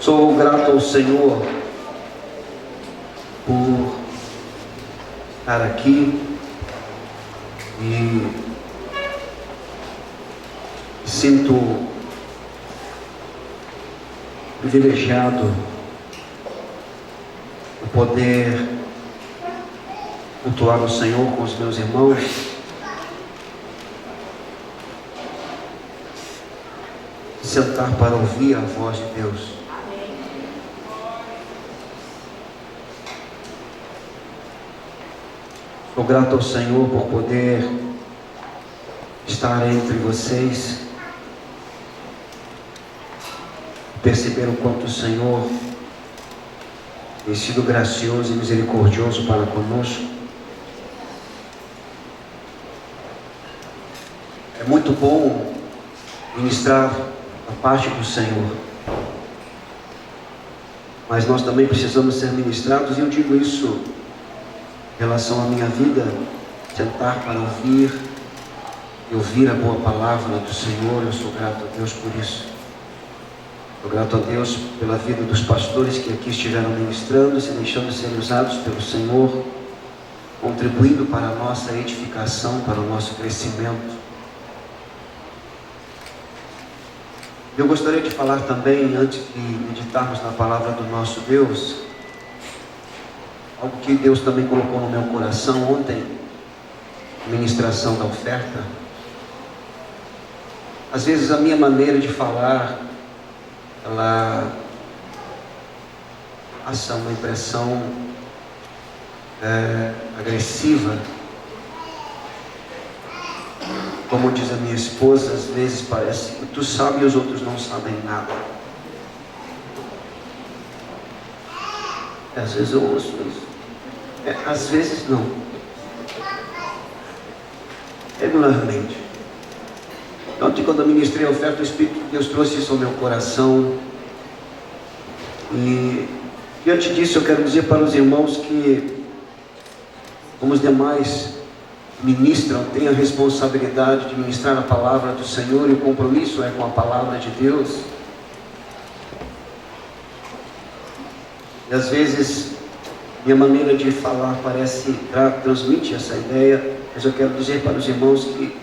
Sou grato ao Senhor por estar aqui e sinto privilegiado o poder cultuar o Senhor com os meus irmãos. Sentar para ouvir a voz de Deus. Sou grato ao Senhor por poder estar entre vocês, perceber o quanto o Senhor tem sido gracioso e misericordioso para conosco. É muito bom ministrar a parte do Senhor, mas nós também precisamos ser ministrados, e eu digo isso em relação à minha vida: sentar para ouvir e ouvir a boa palavra do Senhor. Eu sou grato a Deus por isso. Sou grato a Deus pela vida dos pastores que aqui estiveram ministrando, se deixando ser usados pelo Senhor, contribuindo para a nossa edificação, para o nosso crescimento. Eu gostaria de falar também, antes de meditarmos na palavra do nosso Deus, algo que Deus também colocou no meu coração ontem, ministração da oferta. Às vezes a minha maneira de falar, ela passa uma impressão agressiva. Como diz a minha esposa, às vezes parece que tu sabe e os outros não sabem nada. Às vezes eu ouço isso. Às vezes não. Regularmente. Ontem, quando eu ministrei a oferta, o Espírito de Deus trouxe isso ao meu coração. E diante disso eu quero dizer para os irmãos que, como os demais ministram, têm a responsabilidade de ministrar a palavra do Senhor, e o compromisso é com a palavra de Deus. E às vezes minha maneira de falar parece transmite essa ideia, mas eu quero dizer para os irmãos que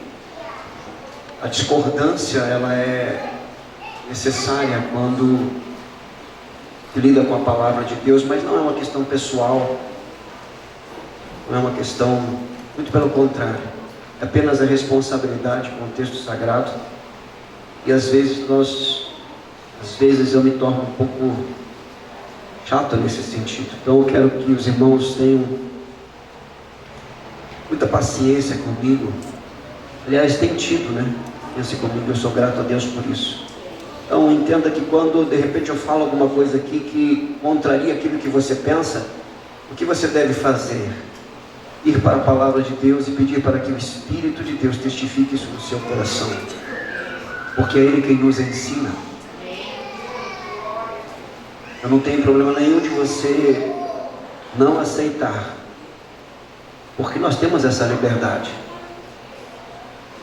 a discordância, ela é necessária quando se lida com a palavra de Deus, mas não é uma questão pessoal, não é uma questão, muito pelo contrário, é apenas a responsabilidade com o texto sagrado. E às vezes eu me torno um pouco chato nesse sentido. Então eu quero que os irmãos tenham muita paciência comigo. Aliás, tem tido, né? Pense comigo, eu sou grato a Deus por isso. Então entenda que quando de repente eu falo alguma coisa aqui que contraria aquilo que você pensa, o que você deve fazer? Ir para a palavra de Deus e pedir para que o Espírito de Deus testifique isso no seu coração, porque é Ele quem nos ensina. Eu não tenho problema nenhum de você não aceitar, porque nós temos essa liberdade.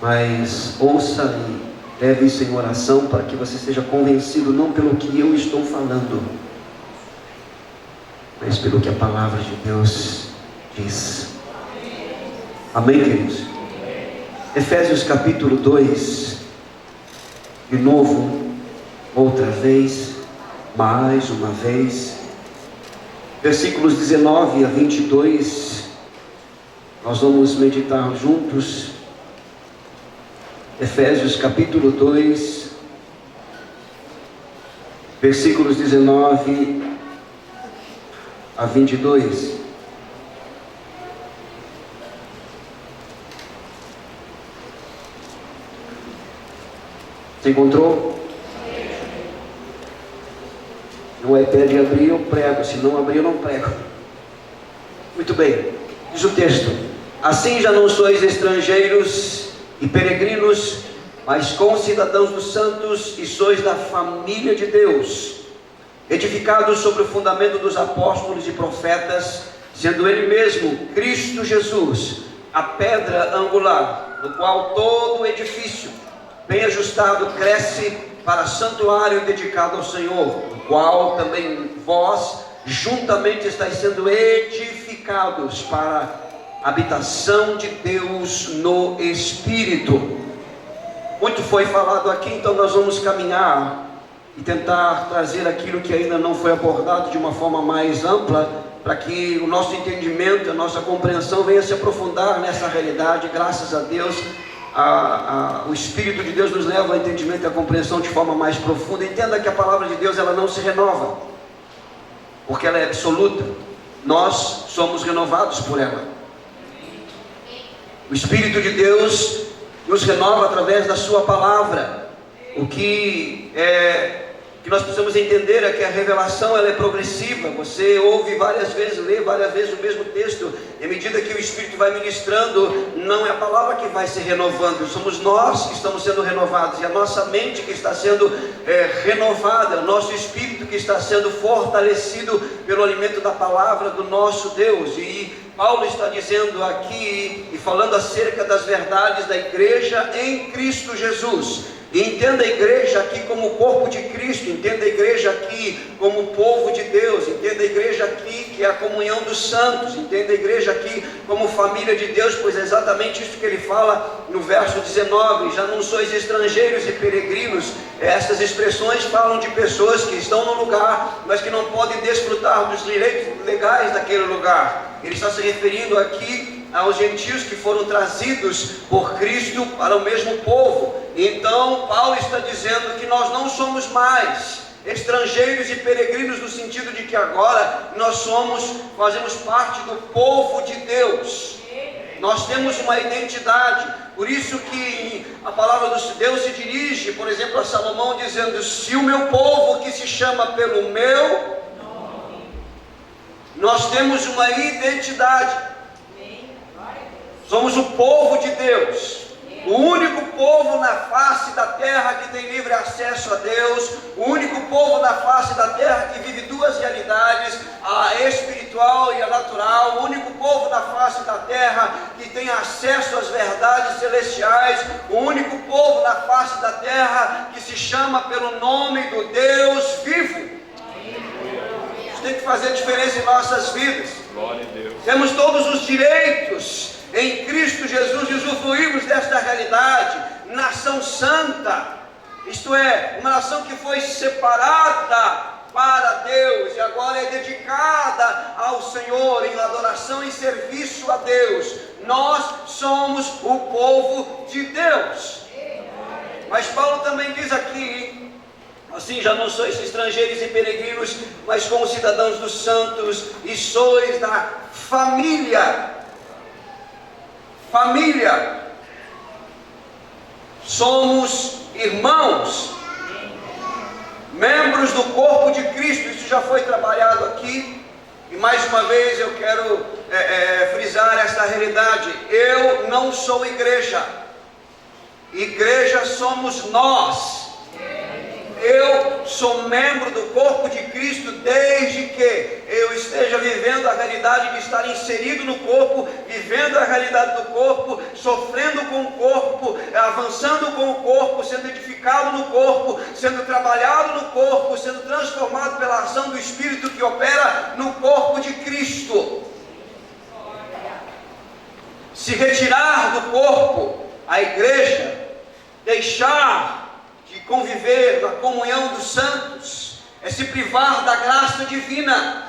Mas ouça e leve isso em oração para que você seja convencido não pelo que eu estou falando, mas pelo que a palavra de Deus diz. Amém, queridos? Efésios capítulo 2, de novo, outra vez, mais uma vez, versículos 19 a 22, nós vamos meditar juntos. Efésios capítulo 2, versículos 19 a 22. Você encontrou? No iPad abrir, eu prego. Se não abrir, eu não prego. Muito bem. Diz o texto: assim já não sois estrangeiros e peregrinos, mas concidadãos dos santos, e sois da família de Deus, edificados sobre o fundamento dos apóstolos e profetas, sendo Ele mesmo, Cristo Jesus, a pedra angular, no qual todo o edifício, bem ajustado, cresce para santuário dedicado ao Senhor, o qual também vós juntamente estáis sendo edificados para a habitação de Deus no Espírito. Muito foi falado aqui, então nós vamos caminhar e tentar trazer aquilo que ainda não foi abordado de uma forma mais ampla, para que o nosso entendimento, a nossa compreensão venha se aprofundar nessa realidade. Graças a Deus, o Espírito de Deus nos leva ao entendimento e à compreensão de forma mais profunda. Entenda que a palavra de Deus, ela não se renova, porque ela é absoluta. Nós somos renovados por ela. O Espírito de Deus nos renova através da sua palavra. O que nós precisamos entender é que a revelação, ela é progressiva. Você ouve várias vezes, lê várias vezes o mesmo texto, e à medida que o Espírito vai ministrando, não é a palavra que vai se renovando, somos nós que estamos sendo renovados, e a nossa mente que está sendo renovada, o nosso espírito que está sendo fortalecido pelo alimento da palavra do nosso Deus. E Paulo está dizendo aqui e falando acerca das verdades da igreja em Cristo Jesus. E entenda a igreja aqui como o corpo de Cristo, entenda a igreja aqui como o povo de Deus, entenda a igreja aqui que é a comunhão dos santos, entenda a igreja aqui como família de Deus, pois é exatamente isso que ele fala no verso 19: já não sois estrangeiros e peregrinos. Essas expressões falam de pessoas que estão no lugar, mas que não podem desfrutar dos direitos legais daquele lugar. Ele está se referindo aqui aos gentios que foram trazidos por Cristo para o mesmo povo. Então Paulo está dizendo que nós não somos mais estrangeiros e peregrinos, no sentido de que agora nós fazemos parte do povo de Deus. Nós temos uma identidade. Por isso que a palavra de Deus se dirige, por exemplo, a Salomão, dizendo: se o meu povo, que se chama pelo meu nome. Nós temos uma identidade. Somos o povo de Deus, o único povo na face da terra que tem livre acesso a Deus, o único povo na face da terra que vive duas realidades, a espiritual e a natural, o único povo na face da terra que tem acesso às verdades celestiais, o único povo na face da terra que se chama pelo nome do Deus vivo. Isso tem que fazer diferença em nossas vidas. Glória a Deus. Temos todos os direitos em Cristo Jesus, usufruímos desta realidade, nação santa, isto é, uma nação que foi separada para Deus e agora é dedicada ao Senhor em adoração e serviço a Deus. Nós somos o povo de Deus. Mas Paulo também diz aqui: assim, já não sois estrangeiros e peregrinos, mas como cidadãos dos santos, e sois da família. Somos irmãos, membros do corpo de Cristo. Isso já foi trabalhado aqui, e mais uma vez eu quero frisar esta realidade. Eu não sou igreja, igreja somos nós. Eu sou membro do corpo de Cristo desde que eu esteja vivendo a realidade de estar inserido no corpo, vivendo a realidade do corpo, sofrendo com o corpo, avançando com o corpo, sendo edificado no corpo, sendo trabalhado no corpo, sendo transformado pela ação do Espírito que opera no corpo de Cristo. Se retirar do corpo, a igreja, deixar de conviver na comunhão dos santos, é se privar da graça divina.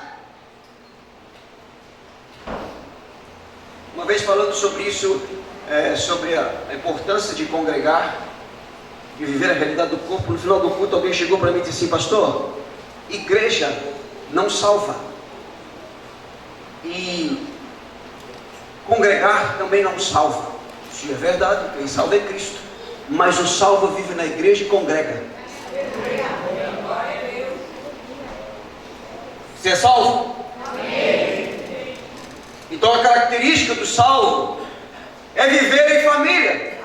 Uma vez falando sobre isso, sobre a importância de congregar, de viver a realidade do corpo, no final do culto alguém chegou para mim e disse assim: pastor, igreja não salva, e congregar também não salva. Isso é verdade, quem salva é Cristo, mas o salvo vive na igreja e congrega. Você é salvo? Amém. Então a característica do salvo é viver em família,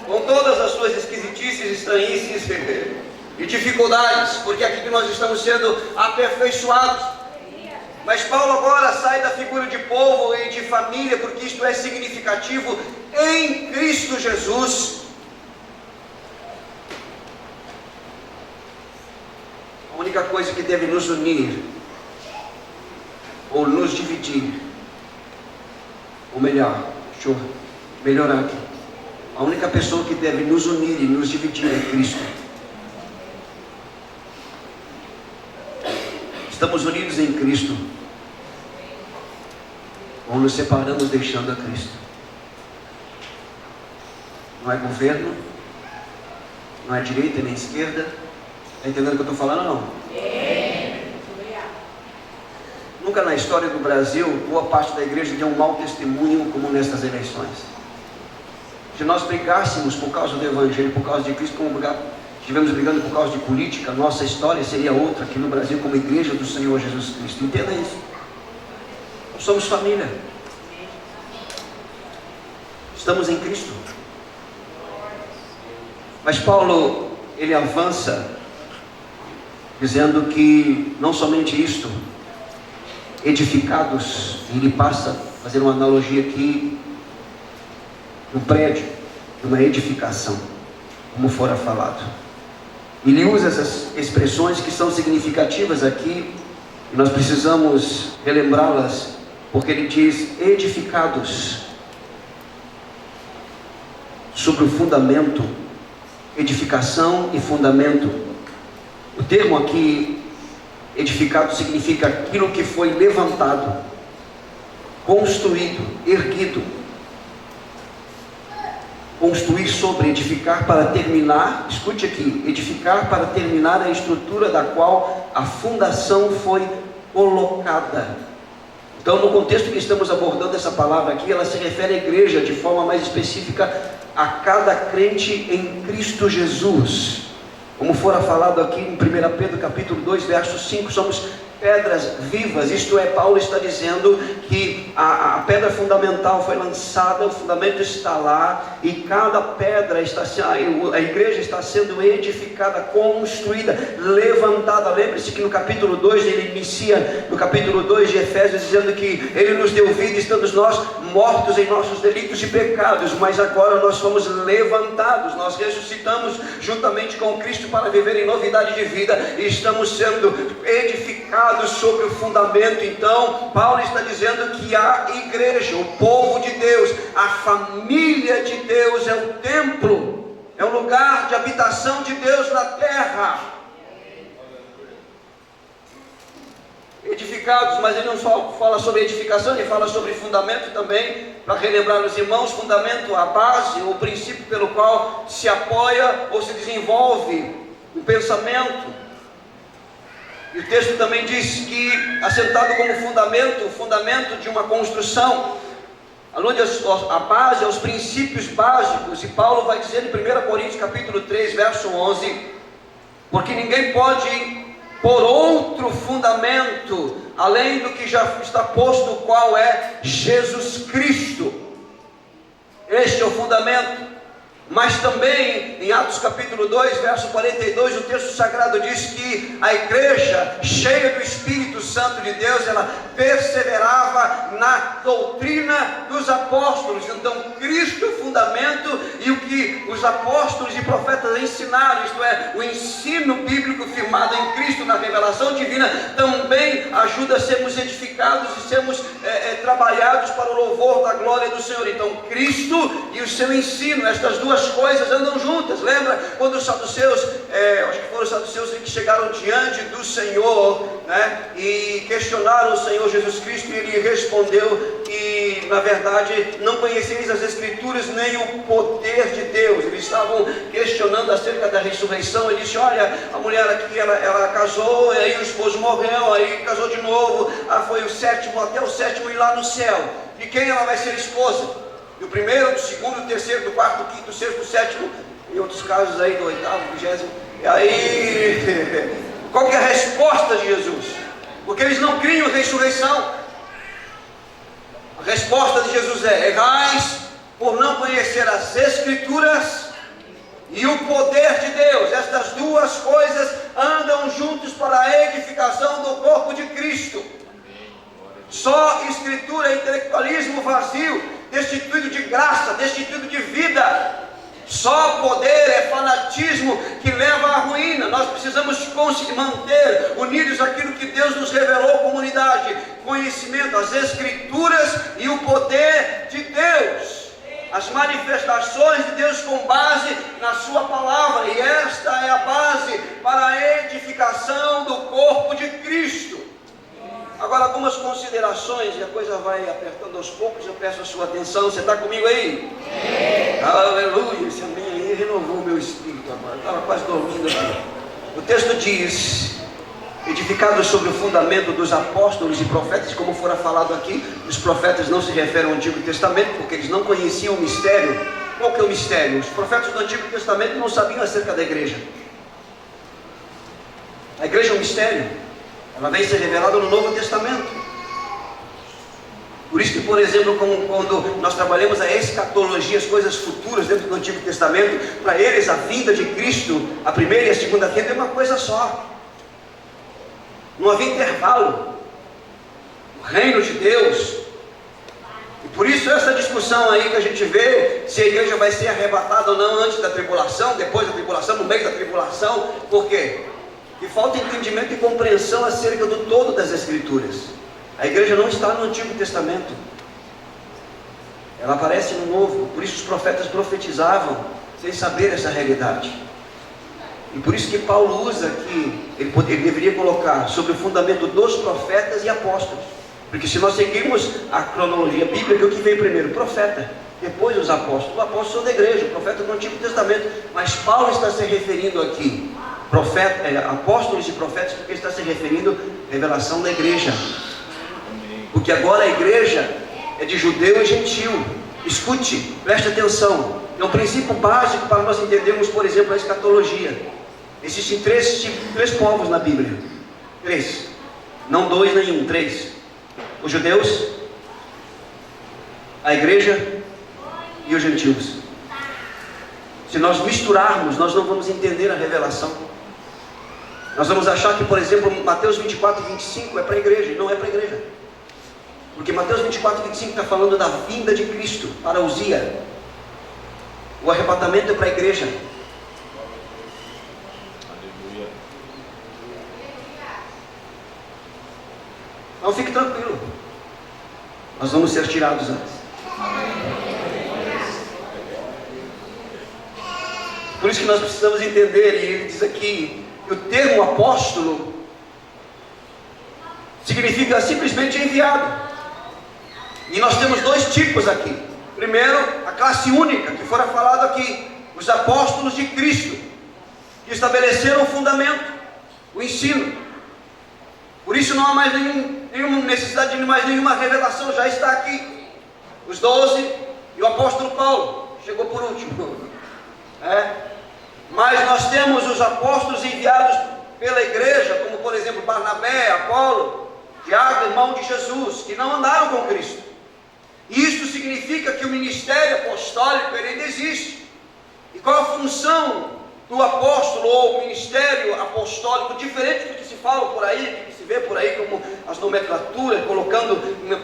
com todas as suas esquisitices, estranhices e dificuldades, porque é aqui que nós estamos sendo aperfeiçoados. Mas Paulo agora sai da figura de povo e de família, porque isto é significativo em Cristo Jesus. única coisa que deve nos unir, ou nos dividir, ou melhor, deixa eu melhorar aqui. A única pessoa que deve nos unir e nos dividir é Cristo. Estamos unidos em Cristo, ou nos separamos deixando a Cristo. Não é governo, não é direita nem esquerda. Está entendendo o que eu estou falando ou não? Nunca na história do Brasil, boa parte da igreja deu um mau testemunho como nestas eleições. Se nós brigássemos por causa do Evangelho, por causa de Cristo, como estivemos brigando por causa de política, nossa história seria outra aqui no Brasil como igreja do Senhor Jesus Cristo. Entenda isso. Nós somos família. Estamos em Cristo. Mas Paulo, ele avança dizendo que não somente isto, edificados, ele passa a fazer uma analogia aqui do prédio, de uma edificação, como fora falado. Ele usa essas expressões que são significativas aqui, e nós precisamos relembrá-las, porque ele diz edificados sobre o fundamento, edificação e fundamento. O termo aqui, edificado, significa aquilo que foi levantado, construído, erguido. Construir sobre, edificar para terminar, escute aqui, edificar para terminar a estrutura da qual a fundação foi colocada. Então, no contexto que estamos abordando essa palavra aqui, ela se refere à igreja, de forma mais específica, a cada crente em Cristo Jesus. Como fora falado aqui em 1 Pedro capítulo 2, verso 5, somos pedras vivas, isto é, Paulo está dizendo que a pedra fundamental foi lançada, o fundamento está lá, e cada pedra a igreja está sendo edificada, construída, levantada. Lembre-se que no capítulo 2, ele inicia no capítulo 2 de Efésios, dizendo que ele nos deu vida, estando nós mortos em nossos delitos e pecados, mas agora nós fomos levantados, nós ressuscitamos juntamente com Cristo para viver em novidade de vida, e estamos sendo edificados sobre o fundamento. Então Paulo está dizendo que a igreja, o povo de Deus, a família de Deus, é o templo, é o lugar de habitação de Deus na terra. Edificados, mas ele não só fala sobre edificação, ele fala sobre fundamento também, para relembrar os irmãos. Fundamento, a base, o princípio pelo qual se apoia ou se desenvolve o pensamento. E o texto também diz que, assentado como fundamento, o fundamento de uma construção, alude a base, aos princípios básicos. E Paulo vai dizer em 1 Coríntios capítulo 3, verso 11, porque ninguém pode pôr outro fundamento, além do que já está posto, o qual é Jesus Cristo. Este é o fundamento. Mas também em Atos capítulo 2, verso 42, o texto sagrado diz que a igreja, cheia do Espírito Santo de Deus, ela perseverava na doutrina dos apóstolos. Então Cristo é o fundamento, e o que os apóstolos e profetas ensinaram, isto é, o ensino bíblico firmado em Cristo, na revelação divina, também ajuda a sermos edificados e sermos trabalhados para o louvor da glória do Senhor. Então Cristo e o seu ensino, estas duas coisas andam juntas. Lembra quando os saduceus, acho que foram os saduceus que chegaram diante do Senhor, né, e questionaram o Senhor Jesus Cristo, e ele respondeu que na verdade não conheceis as Escrituras nem o poder de Deus. Eles estavam questionando acerca da ressurreição. Ele disse: olha, a mulher aqui, ela casou, e aí o esposo morreu, aí casou de novo, foi o sétimo, até o sétimo ir lá no céu. De quem ela vai ser esposa? Do primeiro, do segundo, do terceiro, do quarto, do quinto, do sexto, do sétimo, e outros casos aí do oitavo, do 20º. E aí, qual que é a resposta de Jesus? Porque eles não criam ressurreição. A resposta de Jesus é: errais por não conhecer as Escrituras e o poder de Deus. Estas duas coisas andam juntos para a edificação do corpo de Cristo. Só Escritura é intelectualismo vazio, destituído de graça, destituído de vida. Só poder é fanatismo que leva à ruína. Nós precisamos manter unidos aquilo que Deus nos revelou, comunidade, conhecimento, as Escrituras e o poder de Deus, as manifestações de Deus com base na sua palavra, e esta é a base para a edificação do corpo de Cristo. Agora, algumas considerações, e a coisa vai apertando aos poucos. Eu peço a sua atenção. Você está comigo aí? Aleluia, esse amém aí renovou meu espírito agora, estava quase dormindo aqui. O texto diz: edificado sobre o fundamento dos apóstolos e profetas. Como fora falado aqui, os profetas não se referem ao Antigo Testamento, porque eles não conheciam o mistério. Qual que é o mistério? Os profetas do Antigo Testamento não sabiam acerca da igreja. A igreja é um mistério. Ela vem ser revelada no Novo Testamento. Por isso que, por exemplo, quando nós trabalhamos a escatologia, as coisas futuras dentro do Antigo Testamento, para eles a vinda de Cristo, a primeira e a segunda vinda, é uma coisa só. Não havia intervalo. O reino de Deus. E por isso essa discussão aí que a gente vê, se a igreja vai ser arrebatada ou não antes da tribulação, depois da tribulação, no meio da tribulação. Por quê? Que falta entendimento e compreensão acerca do todo das Escrituras. A igreja não está no Antigo Testamento, ela aparece no Novo. Por isso os profetas profetizavam sem saber essa realidade. E por isso que Paulo usa que ele deveria colocar sobre o fundamento dos profetas e apóstolos. Porque se nós seguirmos a cronologia bíblica, o que veio primeiro? O profeta, depois os apóstolos. O apóstolo são da igreja, o profeta do Antigo Testamento. Mas Paulo está se referindo aqui apóstolos e profetas, porque está se referindo à revelação da igreja. Porque agora a igreja é de judeu e gentil. Escute, preste atenção. É um princípio básico para nós entendermos, por exemplo, a escatologia. Existem três povos na Bíblia. 3, não 2 nem 1, 3. Os judeus, a igreja e os gentios. Se nós misturarmos, nós não vamos entender a revelação. Nós vamos achar que, por exemplo, Mateus 24 e 25 é para a igreja, e não é para a igreja. Porque Mateus 24 e 25 está falando da vinda de Cristo, parousia. O arrebatamento é para a igreja. Aleluia. Então fique tranquilo, nós vamos ser tirados antes. Por isso que nós precisamos entender, e ele diz aqui, que o termo apóstolo significa simplesmente enviado. E nós temos 2 tipos aqui. Primeiro, a classe única, que fora falado aqui, os apóstolos de Cristo, que estabeleceram o fundamento, o ensino. Por isso não há mais nenhuma necessidade de mais nenhuma revelação, já está aqui. Os 12 e o apóstolo Paulo, chegou por último. Mas nós temos os apóstolos enviados pela igreja, como por exemplo Barnabé, Apolo, Tiago, irmão de Jesus, que não andaram com Cristo. Isto significa que o ministério apostólico ele ainda existe. E qual a função do apóstolo ou ministério apostólico, diferente do que se fala por aí, que se vê por aí como as nomenclaturas, colocando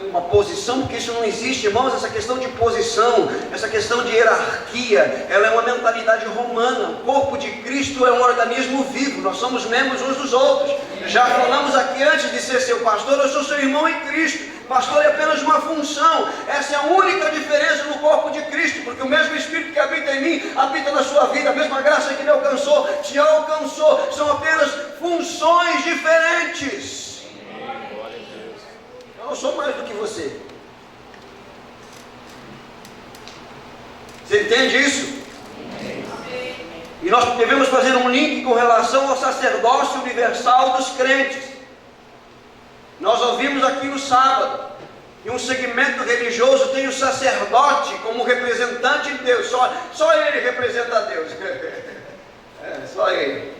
uma posição, porque isso não existe, irmãos. Essa questão de posição, essa questão de hierarquia, ela é uma mentalidade romana. O corpo de Cristo é um organismo vivo, nós somos membros uns dos outros. Já falamos aqui antes de ser seu pastor, eu sou seu irmão em Cristo. Pastor é apenas uma função. Essa é a única diferença no corpo de Cristo, porque o mesmo Espírito que habita em mim, habita na sua vida. A mesma graça que me alcançou, te alcançou. São apenas funções diferentes. Eu não sou mais do que você. Você entende isso? E nós devemos fazer um link com relação ao sacerdócio universal dos crentes. Nós ouvimos aqui no sábado, em um segmento religioso tem o sacerdote como representante de Deus. Só ele representa a Deus. Só ele.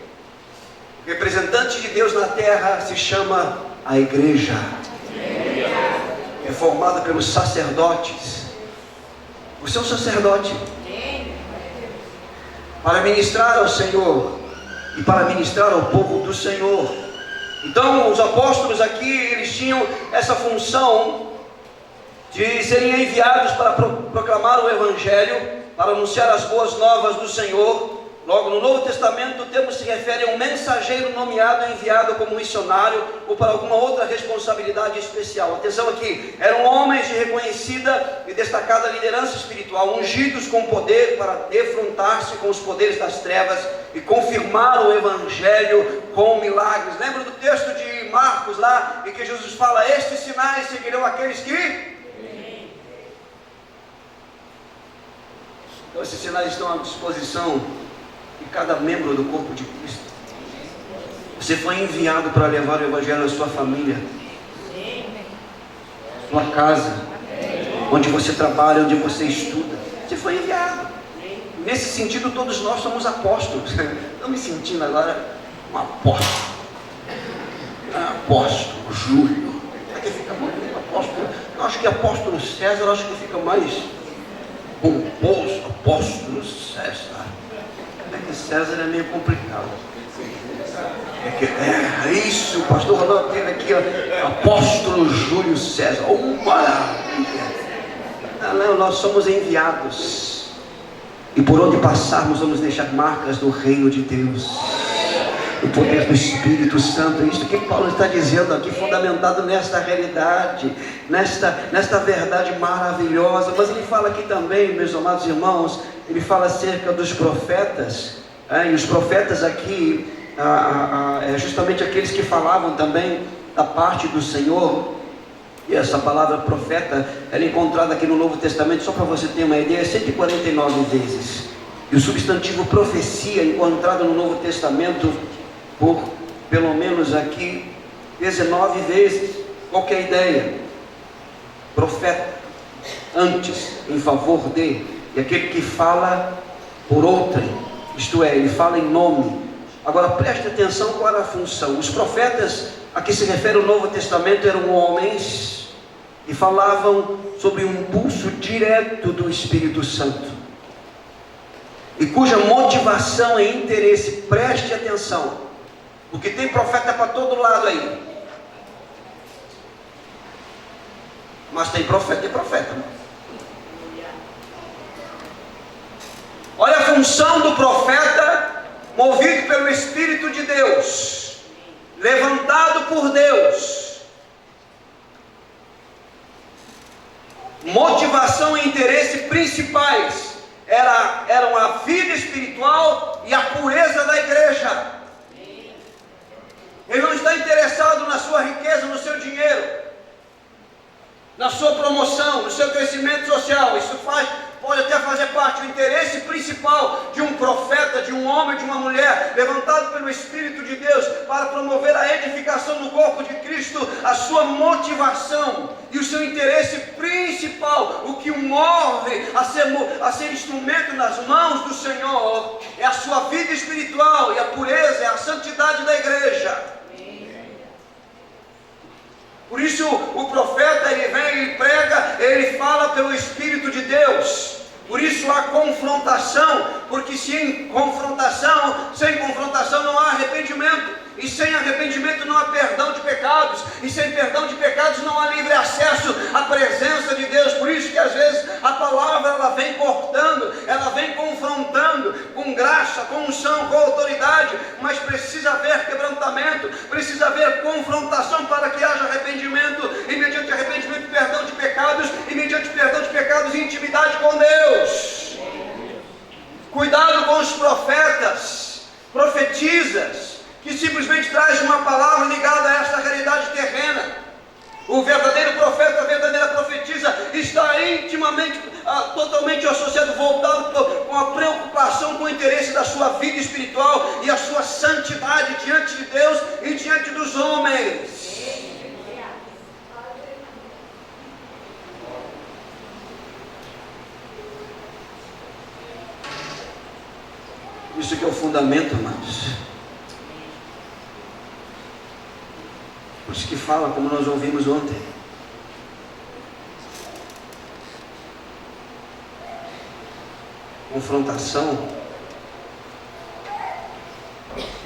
O representante de Deus na terra se chama a igreja. É formada pelos sacerdotes. Você é um sacerdote para ministrar ao Senhor e para ministrar ao povo do Senhor. Então os apóstolos aqui, eles tinham essa função de serem enviados para proclamar o Evangelho para anunciar as boas novas do Senhor. Logo no Novo Testamento, o termo se refere a um mensageiro nomeado, enviado como missionário ou para alguma outra responsabilidade especial. Atenção aqui, eram homens de reconhecida e destacada liderança espiritual, ungidos com poder para defrontar-se com os poderes das trevas e confirmar o Evangelho com milagres. Lembra do texto de Marcos lá, em que Jesus fala: estes sinais seguirão aqueles que... Então esses sinais estão à disposição de cada membro do corpo de Cristo. Você foi enviado para levar o Evangelho à sua família, à sua casa, onde você trabalha, onde você estuda. Você foi enviado. Nesse sentido, todos nós somos apóstolos. Estou me sentindo agora um apóstolo. Apóstolo Júlio. Como é que fica bonito? Apóstolo. Eu acho que apóstolo César, eu acho que fica mais pomposo. Apóstolo César. César é meio complicado. Isso, o pastor Ronaldo teve aqui, ó, apóstolo Júlio César. Maravilha! Não, nós somos enviados, e por onde passarmos vamos deixar marcas do reino de Deus, o poder do Espírito Santo. É isso que Paulo está dizendo aqui, fundamentado nesta realidade, nesta verdade maravilhosa. Mas ele fala aqui também, meus amados irmãos, ele fala acerca dos profetas. E os profetas aqui é justamente aqueles que falavam também da parte do Senhor. E essa palavra profeta, ela é encontrada aqui no Novo Testamento, só para você ter uma ideia, 149 vezes. E o substantivo profecia, encontrado no Novo Testamento por pelo menos aqui 19 vezes. Qual que é a ideia? Profeta, antes, em favor de, e aquele que fala por outrem. Isto é, ele fala em nome. Agora preste atenção qual era a função. Os profetas a que se refere o Novo Testamento eram homens que falavam sobre um impulso direto do Espírito Santo, e cuja motivação e interesse, preste atenção, porque tem profeta para todo lado aí, mas tem profeta e profeta. Olha a função do profeta, movido pelo Espírito de Deus, levantado por Deus. Motivação e interesse principais eram a vida espiritual e a pureza da igreja. Ele não está interessado na sua riqueza, no seu dinheiro, na sua promoção, no seu crescimento social. Isso pode até fazer parte. O interesse principal de um profeta, de um homem, de uma mulher, levantado pelo Espírito de Deus para promover a edificação do corpo de Cristo, a sua motivação e o seu interesse principal, o que o move a ser instrumento nas mãos do Senhor, é a sua vida espiritual e a pureza, é a santidade da igreja. Por isso o profeta, ele vem, ele prega, ele fala pelo Espírito de Deus. Por isso há confrontação, porque sem confrontação não há arrependimento, e sem arrependimento não há perdão de pecados, e sem perdão de pecados não há livre acesso à presença de Deus. Por isso que às vezes a palavra ela vem cortando, ela vem confrontando com graça, com unção, com autoridade, mas precisa haver quebrantamento, precisa haver confrontação para que haja arrependimento, e mediante arrependimento perdão de pecados, e mediante perdão de pecados intimidade com Deus. Cuidado com os profetas, profetizas, que simplesmente traz uma palavra ligada a esta realidade terrena. O verdadeiro profeta, a verdadeira profetisa está intimamente, totalmente associado, voltado com a preocupação, com o interesse da sua vida espiritual e a sua santidade diante de Deus e diante dos homens. Isso que é o fundamento, amados. Por isso que fala, como nós ouvimos ontem, confrontação.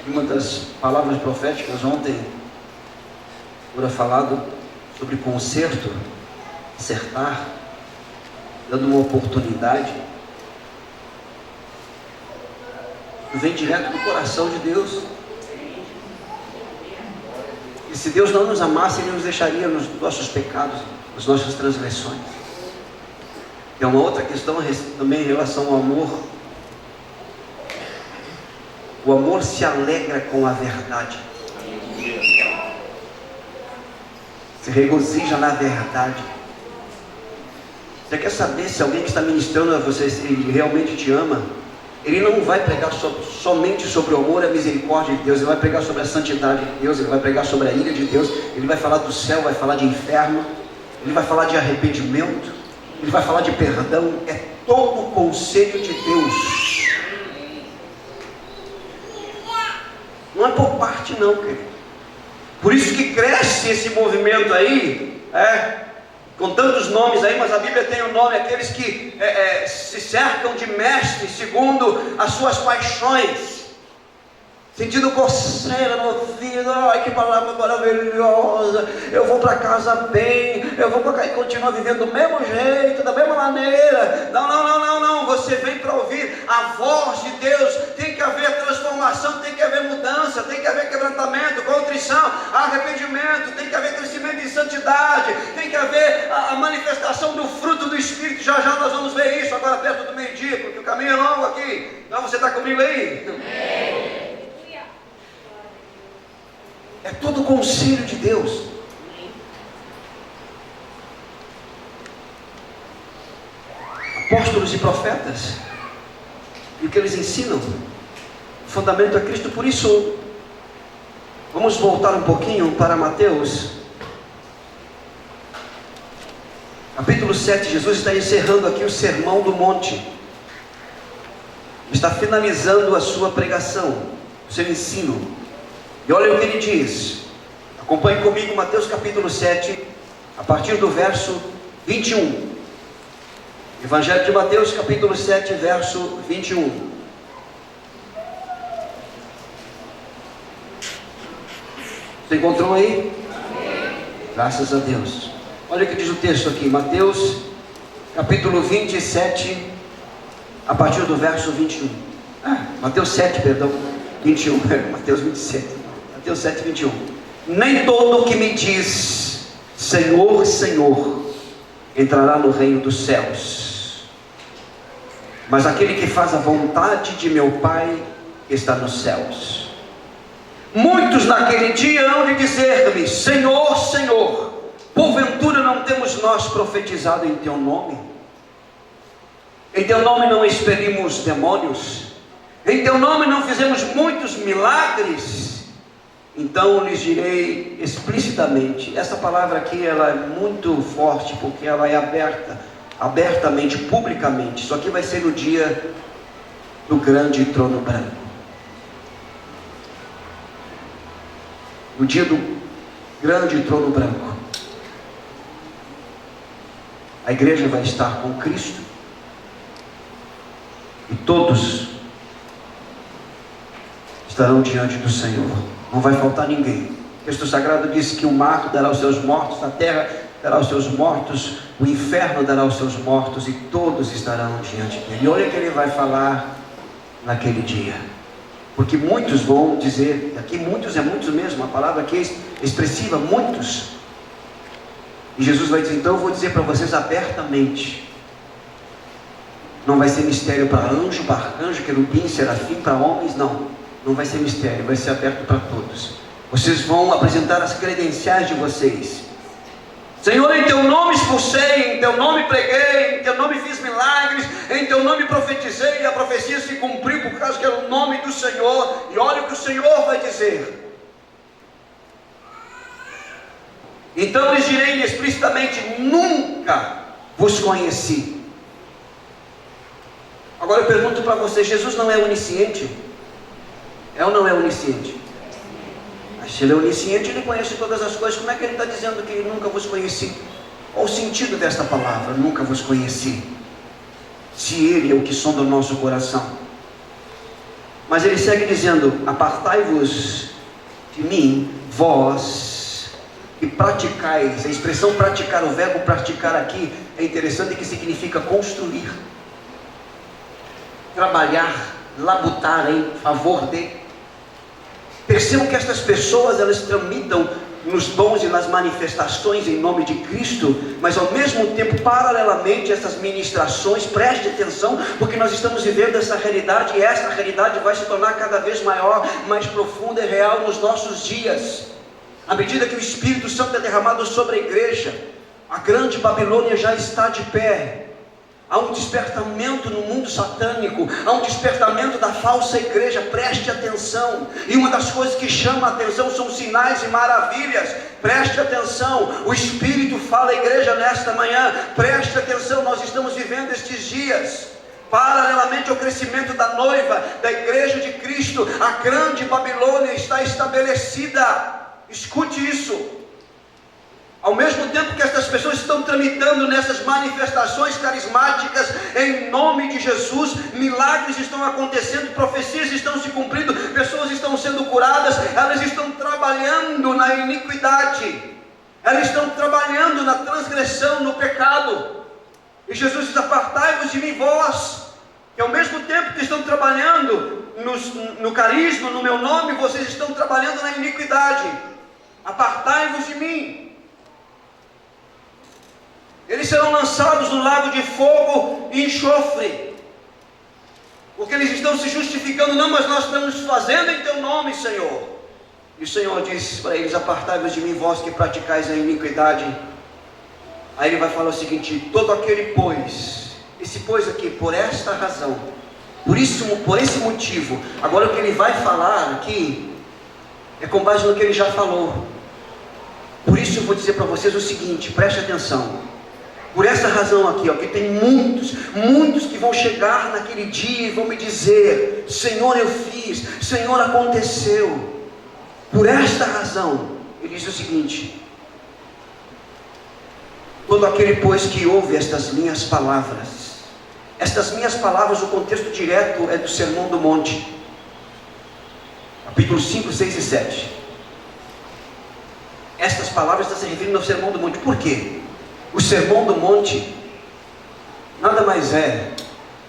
Uma das palavras proféticas ontem foi falado sobre conserto, acertar, dando uma oportunidade. vem direto do coração de Deus. E se Deus não nos amasse, Ele nos deixaria nos nossos pecados, nas nossas transgressões. Tem uma outra questão também em relação ao amor. O amor se alegra com a verdade, se regozija na verdade. Você quer saber se alguém que está ministrando a você, ele realmente te ama? Ele não vai pregar somente sobre o amor e a misericórdia de Deus. Ele vai pregar sobre a santidade de Deus. Ele vai pregar sobre a ira de Deus. Ele vai falar do céu, vai falar de inferno. Ele vai falar de arrependimento. Ele vai falar de perdão. É todo o conselho de Deus. Não é por parte não, querido. Por isso que cresce esse movimento aí, com tantos nomes aí, mas a Bíblia tem o nome, aqueles que se cercam de mestres segundo as suas paixões, sentindo coceira no ouvido. Ai, que palavra maravilhosa, eu vou para casa bem, eu vou para cá e continuar vivendo do mesmo jeito, da mesma maneira. Não, você vem para ouvir a voz de Deus. Tem que haver transformação, tem que haver mudança, tem que haver quebrantamento, contrição, arrependimento, tem que haver crescimento em santidade, tem que haver a manifestação do fruto do Espírito. Já nós vamos ver isso agora perto do meio-dia, porque o caminho é longo aqui. Então você está comigo aí? É todo o conselho de Deus. Apóstolos e profetas, e o que eles ensinam, o fundamento é Cristo. Por isso, vamos voltar um pouquinho para Mateus, capítulo 7. Jesus está encerrando aqui o Sermão do Monte, está finalizando a sua pregação, o seu ensino. E olha o que ele diz. Acompanhe comigo Mateus capítulo 7, a partir do verso 21. Evangelho de Mateus capítulo 7, verso 21. Você encontrou aí? Graças a Deus. Olha o que diz o texto aqui, Mateus capítulo 27, a partir do verso 21. Mateus 7, perdão, 21, Mateus 27. Mateus 7, 21. Nem todo o que me diz Senhor, Senhor entrará no reino dos céus, mas aquele que faz a vontade de meu Pai que está nos céus. Muitos naquele dia hão de dizer-me: Senhor, Senhor, porventura não temos nós profetizado em teu nome? Em teu nome não expelimos demônios? Em teu nome não fizemos muitos milagres? Então lhes direi explicitamente. Essa palavra aqui ela é muito forte, porque ela é abertamente, publicamente. Isso aqui vai ser no dia do grande trono branco. No dia do grande trono branco, a igreja vai estar com Cristo, e todos estarão diante do Senhor. Não vai faltar ninguém. O texto sagrado diz que o mar dará os seus mortos, a terra dará os seus mortos, o inferno dará os seus mortos, e todos estarão diante dele. E olha o que ele vai falar naquele dia. Porque muitos vão dizer, aqui muitos é muitos mesmo, a palavra aqui é expressiva, muitos. E Jesus vai dizer: então eu vou dizer para vocês abertamente. Não vai ser mistério para anjo, arcanjo, querubim, serafim, para homens, não. Não vai ser mistério, vai ser aberto para todos. Vocês vão apresentar as credenciais de vocês. Senhor, em teu nome expulsei, em teu nome preguei, em teu nome fiz milagres, em teu nome profetizei, e a profecia se cumpriu por causa que era o nome do Senhor. E olha o que o Senhor vai dizer. Então lhes direi explicitamente: nunca vos conheci. Agora eu pergunto para você: Jesus não é onisciente? É ou não é onisciente? Mas se ele é onisciente, ele conhece todas as coisas. Como é que ele está dizendo que nunca vos conheci? Qual o sentido desta palavra, nunca vos conheci? Se ele é o que sonda o nosso coração. Mas ele segue dizendo: apartai-vos de mim, vós que praticais. A expressão praticar, o verbo praticar aqui é interessante, que significa construir, trabalhar, labutar em favor de. Percebam que estas pessoas, elas tramitam nos dons e nas manifestações em nome de Cristo, mas ao mesmo tempo, paralelamente, essas ministrações, preste atenção, porque nós estamos vivendo essa realidade, e essa realidade vai se tornar cada vez maior, mais profunda e real nos nossos dias, à medida que o Espírito Santo é derramado sobre a igreja. A grande Babilônia já está de pé. Há um despertamento no mundo satânico, há um despertamento da falsa igreja, preste atenção. E uma das coisas que chama a atenção são sinais e maravilhas. Preste atenção, o Espírito fala à igreja nesta manhã, preste atenção, nós estamos vivendo estes dias. Paralelamente ao crescimento da noiva, da igreja de Cristo, a grande Babilônia está estabelecida. Escute isso. Ao mesmo tempo que estas pessoas estão tramitando nessas manifestações carismáticas, em nome de Jesus, milagres estão acontecendo, profecias estão se cumprindo, pessoas estão sendo curadas, elas estão trabalhando na iniquidade, elas estão trabalhando na transgressão, no pecado. E Jesus diz: apartai-vos de mim, vós, que ao mesmo tempo que estão trabalhando no carisma, no meu nome, vocês estão trabalhando na iniquidade. Apartai-vos de mim. Eles serão lançados no lago de fogo e enxofre, porque eles estão se justificando: não, mas nós estamos fazendo em teu nome, Senhor. E o Senhor diz para eles: apartai-vos de mim, vós que praticais a iniquidade. Aí ele vai falar o seguinte: todo aquele pois, esse pois aqui, por esta razão, por esse motivo. Agora o que ele vai falar aqui é com base no que ele já falou. Por isso eu vou dizer para vocês o seguinte, preste atenção. Por essa razão aqui, ó, que tem muitos que vão chegar naquele dia e vão me dizer: Senhor, eu fiz, Senhor, aconteceu. Por esta razão, ele diz o seguinte: todo aquele, pois, que ouve estas minhas palavras. Estas minhas palavras, o contexto direto é do Sermão do Monte, capítulo 5, 6 e 7. Estas palavras estão se referindo ao Sermão do Monte. Por quê? O Sermão do Monte nada mais é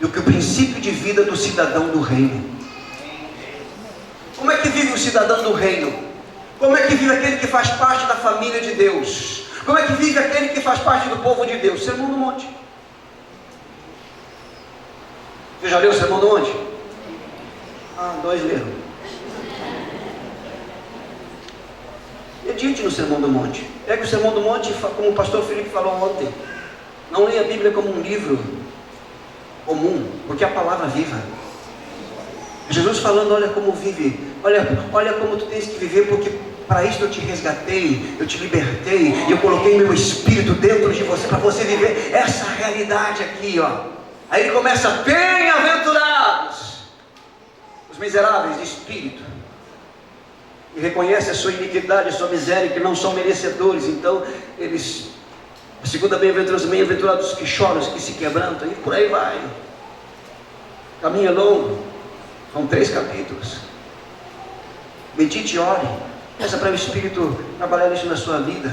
do que o princípio de vida do cidadão do reino. Como é que vive o cidadão do reino? Como é que vive aquele que faz parte da família de Deus? Como é que vive aquele que faz parte do povo de Deus? Sermão do Monte. Você já leu o Sermão do Monte? Dois leram. Medite no Sermão do Monte. Pega o Sermão do Monte, como o pastor Felipe falou ontem. Não leia a Bíblia como um livro comum, porque é a palavra viva. Jesus falando: olha como vive, olha como tu tens que viver, porque para isso eu te resgatei, eu te libertei, e eu coloquei meu Espírito dentro de você, para você viver essa realidade aqui, ó. Aí ele começa: bem-aventurados os miseráveis de espírito, e reconhece a sua iniquidade, a sua miséria, que não são merecedores. Então eles, a segunda bem-aventurança, bem-aventurados os que choram, os que se quebrantam, e por aí vai. O caminho é longo, são 3 capítulos. Medite e ore, peça para o Espírito trabalhar isso na sua vida.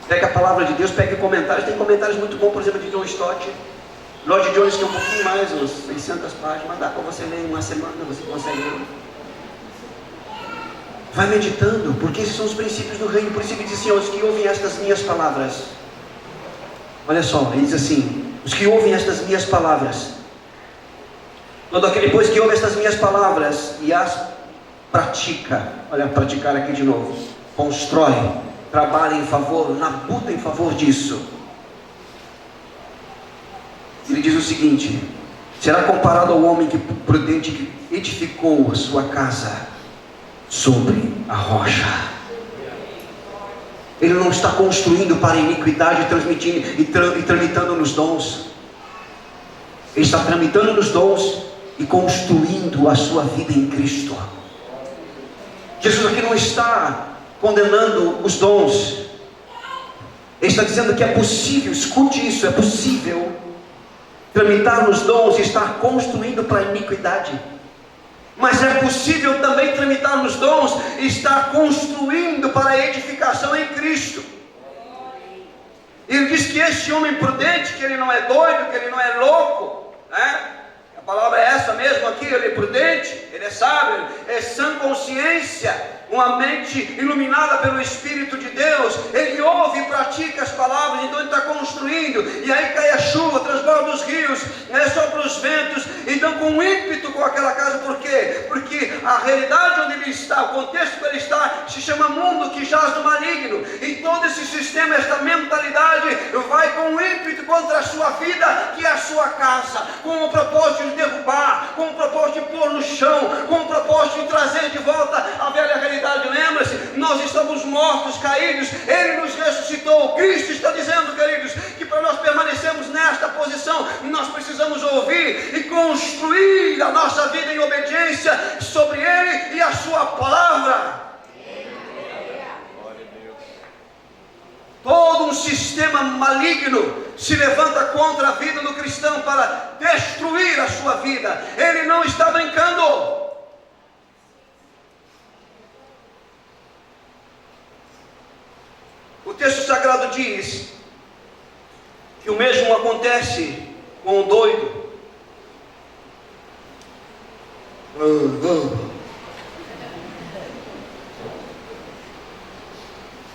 Pega a palavra de Deus, pegue comentários. Tem comentários muito bons, por exemplo, de John Stott, Lloyd Jones, que é um pouquinho mais, uns 600 páginas, mas dá para você ler em uma semana, você consegue ler. Vai meditando, porque esses são os princípios do reino. Por isso ele diz assim: os que ouvem estas minhas palavras. Olha só, ele diz assim: os que ouvem estas minhas palavras, todo aquele, pois, que ouve estas minhas palavras e as pratica. Olha, praticar aqui de novo. Constrói, trabalha em favor, labuta em favor disso. Ele diz o seguinte: será comparado ao homem prudente que edificou a sua casa sobre a rocha. Ele não está construindo para a iniquidade, transmitindo e tramitando nos dons. Ele está tramitando nos dons e construindo a sua vida em Cristo. Jesus aqui não está condenando os dons. Ele está dizendo que é possível, escute isso, é possível tramitar nos dons e estar construindo para a iniquidade. Mas é possível também tramitar nos dons e estar construindo para a edificação em Cristo. Ele diz que este homem prudente, que ele não é doido, que ele não é louco, né? A palavra é essa mesmo aqui, ele é prudente, ele é sábio, é sã consciência, uma mente iluminada pelo Espírito de Deus. Ele ouve e pratica as palavras, então ele está construindo, e aí cai a chuva, transborda os rios, sopra os ventos, então com ímpeto com aquela casa. Por quê? Porque a realidade onde ele está, o contexto que ele está, se chama mundo que jaz do maligno, e todo esse sistema, esta mentalidade vai com ímpeto contra a sua vida, que é a sua casa, com o propósito de derrubar, com o propósito de pôr no chão, com o propósito de trazer de volta a velha realidade. Lembra-se, nós estamos mortos, caídos, Ele nos ressuscitou. Cristo está dizendo, queridos, que para nós permanecermos nesta posição, nós precisamos ouvir e construir a nossa vida em obediência sobre Ele e a sua palavra. Todo um sistema maligno se levanta contra a vida do cristão para destruir a sua vida. Ele não está brincando. O texto sagrado diz que o mesmo acontece com o doido.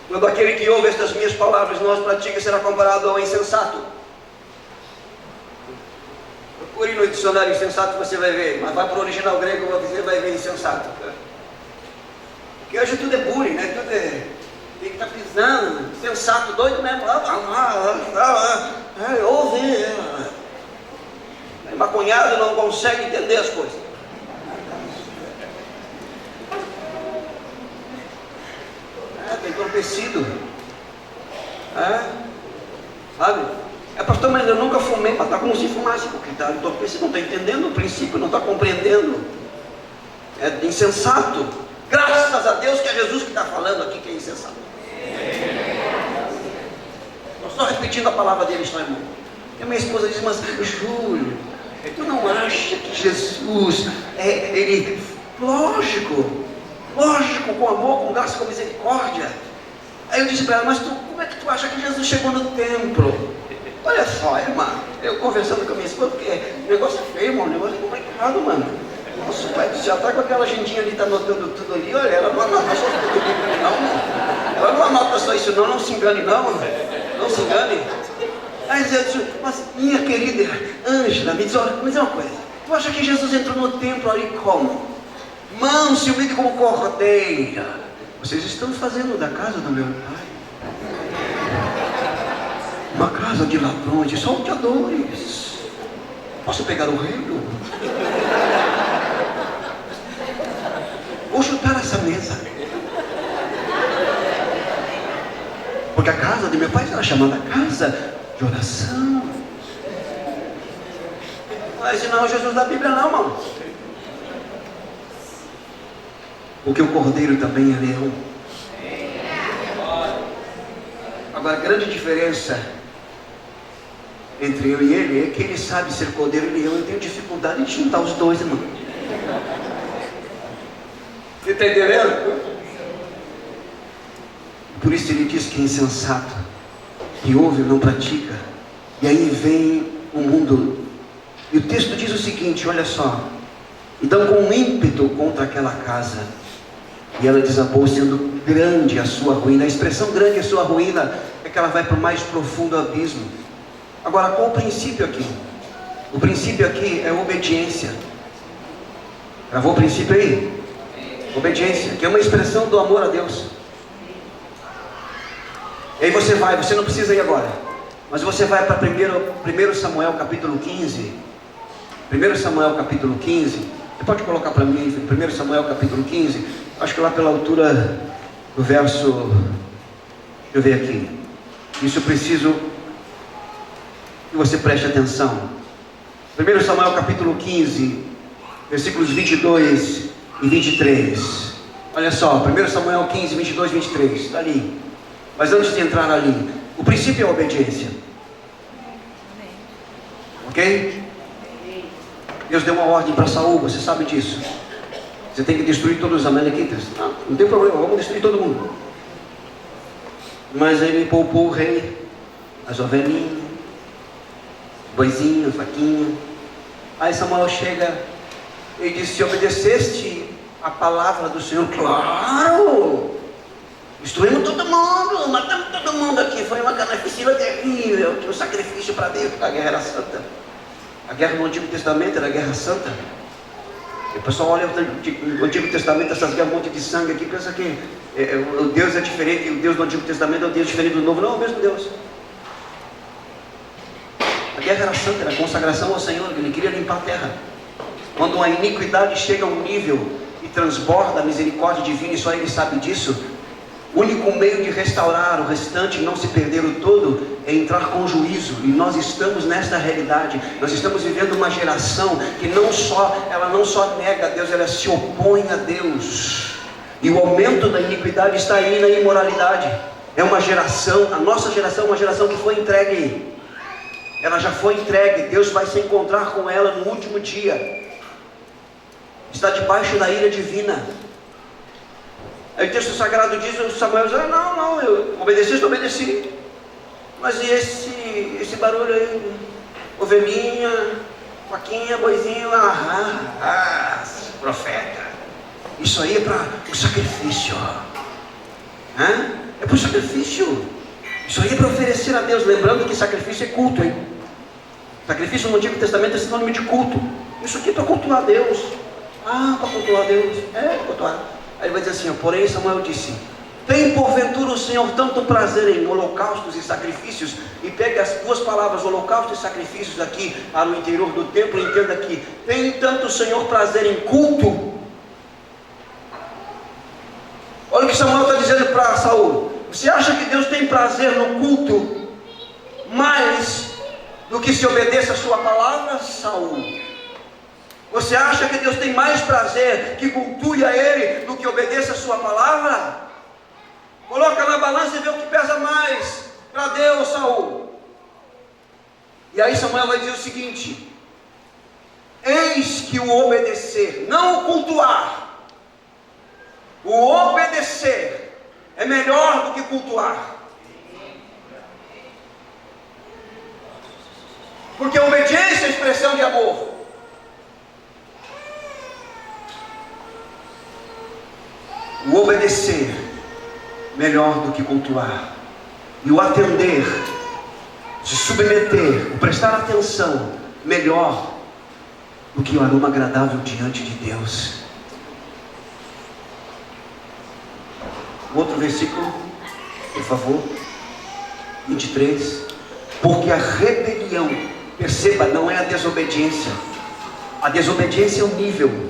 Quando aquele que ouve estas minhas palavras não as pratica, será comparado ao insensato. Procure no dicionário insensato, você vai ver, mas vai para o original grego, você vai ver insensato. Porque hoje tudo é bullying, né? Tudo é... Tem que estar pisando, sensato, doido mesmo. Ouve. Maconhado não consegue entender as coisas. Está entorpecido. Sabe? Pastor, mas eu nunca fumei. Mas está como se fumasse, porque está entorpecido, não está entendendo o princípio, não está compreendendo. É insensato. Graças a Deus que é Jesus que está falando aqui, que é insensato. Estou só repetindo a palavra dele, está, irmão? E a minha esposa diz, mas Júlio, tu não acha que Jesus ele, lógico, com amor, com graça, com misericórdia? Aí eu disse para ela, mas como é que tu acha que Jesus chegou no templo? Olha só, irmã, eu conversando com a minha esposa, porque o negócio é feio, irmão, o negócio é complicado, mano. Nossa, o pai já está com aquela agendinha ali, está anotando tudo ali. Olha, ela não anota só tudo ali, não. Ela não anota só isso, não se engane, não. Não se engane. Aí eu disse, mas minha querida Ângela, me diz, olha, me diz uma coisa. Tu acha que Jesus entrou no templo ali como? Manso e humilde como cordeira. Vocês estão fazendo da casa do meu pai uma casa de ladrões, de salteadores. Posso pegar o reino? Vou chutar essa mesa. Porque a casa de meu pai era chamada casa de oração. Mas não é Jesus da Bíblia não, irmão. Porque o cordeiro também é leão. Agora a grande diferença entre eu e ele é que ele sabe ser cordeiro e leão. Eu tenho dificuldade de juntar os dois, irmão. Você está entendendo? Por isso ele diz que é insensato, que ouve e não pratica. E aí vem o mundo. E o texto diz o seguinte, olha só. Então com ímpeto contra aquela casa, e ela desabou, sendo grande a sua ruína. A expressão grande a sua ruína é que ela vai para o mais profundo abismo. Agora, qual o princípio aqui? O princípio aqui é obediência. Gravou o princípio aí? Obediência, que é uma expressão do amor a Deus. E aí você não precisa ir agora, mas você vai para 1 Samuel capítulo 15. 1 Samuel capítulo 15. Você pode colocar para mim 1 Samuel capítulo 15. Acho que lá pela altura do verso, deixa eu ver aqui. Isso eu preciso que você preste atenção. 1 Samuel capítulo 15, versículos 22 e 23. Olha só, 1 Samuel 15, 22 e 23. Está ali. Mas antes de entrar ali, o princípio é a obediência. Ok? Deus deu uma ordem para Saul, você sabe disso. Você tem que destruir todos os amalequitas. Não tem problema, vamos destruir todo mundo. Mas ele poupou o rei, as ovelhinhas, boizinho, faquinha. Aí Samuel chega e diz: se obedeceste a palavra do Senhor? Claro! Destruímos todo mundo, matamos todo mundo aqui. Foi uma carnificina terrível, tinha um sacrifício para Deus, porque a guerra era santa. A guerra no Antigo Testamento era a guerra santa. E o pessoal olha o Antigo Testamento, essas guerras, um monte de sangue aqui, pensa que o Deus é diferente, o Deus do Antigo Testamento é um Deus diferente do Novo. Não, é o mesmo Deus. A guerra era santa, era consagração ao Senhor, Ele queria limpar a terra. Quando a iniquidade chega a um nível e transborda a misericórdia divina, e só Ele sabe disso, o único meio de restaurar o restante e não se perder o todo é entrar com juízo. E nós estamos nesta realidade. Nós estamos vivendo uma geração que ela não só nega a Deus, ela se opõe a Deus. E o aumento da iniquidade está aí na imoralidade. É uma geração, a nossa geração é uma geração que foi entregue. Ela já foi entregue. Deus vai se encontrar com ela no último dia. Está debaixo da ira divina. Aí o texto sagrado diz, o Samuel diz: não, eu obedeci. Mas e esse barulho aí? Ovelhinha, vaquinha, boizinho, profeta. Isso aí é para o sacrifício. É para o sacrifício. Isso aí é para oferecer a Deus. Lembrando que sacrifício é culto, hein? Sacrifício no Antigo Testamento é sinônimo de culto. Isso aqui é para cultuar a Deus. Para cultuar a Deus. Para cultuar. Aí ele vai dizer assim: porém Samuel disse: tem porventura o Senhor tanto prazer em holocaustos e sacrifícios? E pegue as duas palavras, holocausto e sacrifícios, aqui para o interior do templo, e entenda aqui: tem tanto o Senhor prazer em culto? Olha o que Samuel está dizendo para Saul: você acha que Deus tem prazer no culto mais do que se obedeça a sua palavra, Saul? Você acha que Deus tem mais prazer que cultue a Ele do que obedeça a sua palavra? Coloca na balança e vê o que pesa mais para Deus, Saul. E aí Samuel vai dizer o seguinte: eis que o obedecer, não o cultuar, o obedecer é melhor do que cultuar. Porque a obediência é expressão de amor. O obedecer melhor do que cultuar. E o atender, se submeter, o prestar atenção melhor do que o aroma agradável diante de Deus. Outro versículo, por favor. 23. Porque a rebelião, perceba, não é a desobediência. A desobediência é um nível.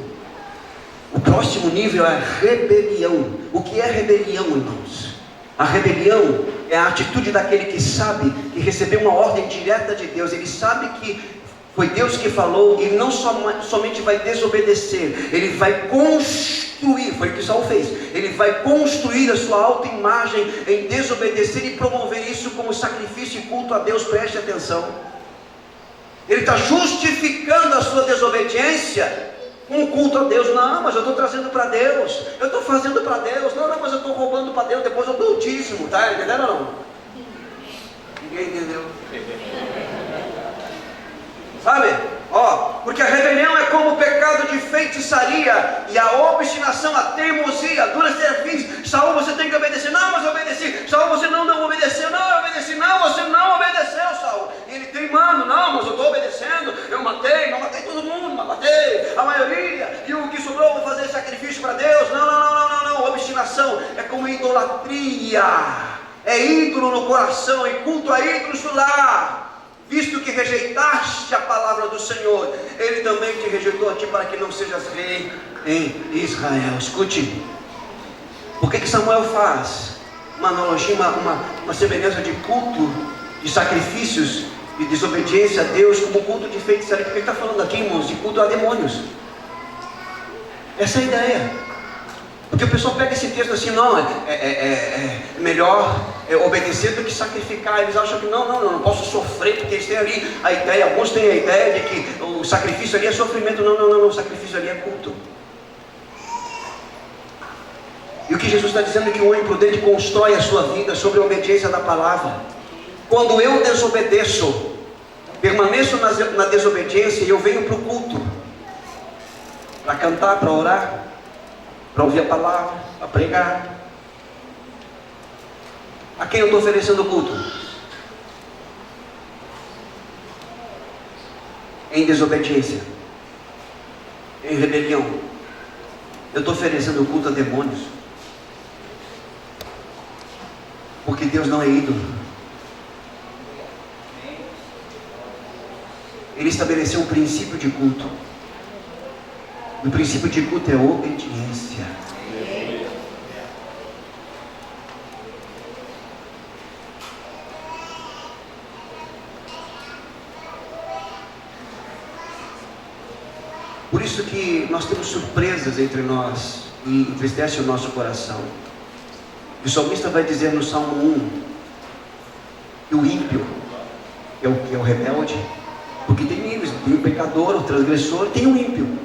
O próximo nível é a rebelião. O que é rebelião, irmãos? A rebelião é a atitude daquele que sabe que recebeu uma ordem direta de Deus. Ele sabe que foi Deus que falou, e não somente vai desobedecer, ele vai construir, foi o que Saul fez, ele vai construir a sua autoimagem em desobedecer e promover isso como sacrifício e culto a Deus. Preste atenção. Ele está justificando a sua desobediência com culto a Deus. Não, mas eu estou trazendo para Deus, eu estou fazendo para Deus. Não, mas eu estou roubando para Deus, depois eu dou o dízimo. Está entendendo ou não? Ninguém entendeu. Sabe? Porque a rebelião é como o pecado de feitiçaria, e a obstinação, a teimosia, a dura serviço. Saul, você tem que obedecer. Não, mas eu obedeci. Saul, você não obedeceu. Não, eu obedeci. Não, você não obedeceu, Saul. E ele teimando: não, mas eu estou obedecendo. Eu matei, não matei todo mundo, mas matei a maioria, e o que sobrou eu vou fazer sacrifício para Deus. Não. Obstinação é como idolatria, é ídolo no coração, e culto a ídolos no lar. Visto que rejeitaste a palavra do Senhor, Ele também te rejeitou a ti, para que não sejas rei em Israel. Escute, por que Samuel faz uma analogia, uma semelhança de culto, de sacrifícios, de desobediência a Deus, como culto de feitiçaria? Porque ele está falando aqui, irmãos, de culto a demônios. Essa é a ideia. Porque o pessoal pega esse texto assim: não, é melhor obedecer do que sacrificar. Eles acham que não posso sofrer, porque eles têm ali a ideia, alguns têm a ideia de que o sacrifício ali é sofrimento. Não, o sacrifício ali é culto. E o que Jesus está dizendo é que o homem prudente constrói a sua vida sobre a obediência da palavra. Quando eu desobedeço, permaneço na desobediência e eu venho para o culto, para cantar, para orar, para ouvir a palavra, para pregar. A quem eu estou oferecendo o culto? Em desobediência, em rebelião. Eu estou oferecendo o culto a demônios, porque Deus não é ídolo. Ele estabeleceu um princípio de culto. O princípio de culto é obediência. Por isso que nós temos surpresas entre nós e entristece o nosso coração. O salmista vai dizer no Salmo 1 que o ímpio é o rebelde, porque tem níveis, tem o pecador, o transgressor, tem o ímpio.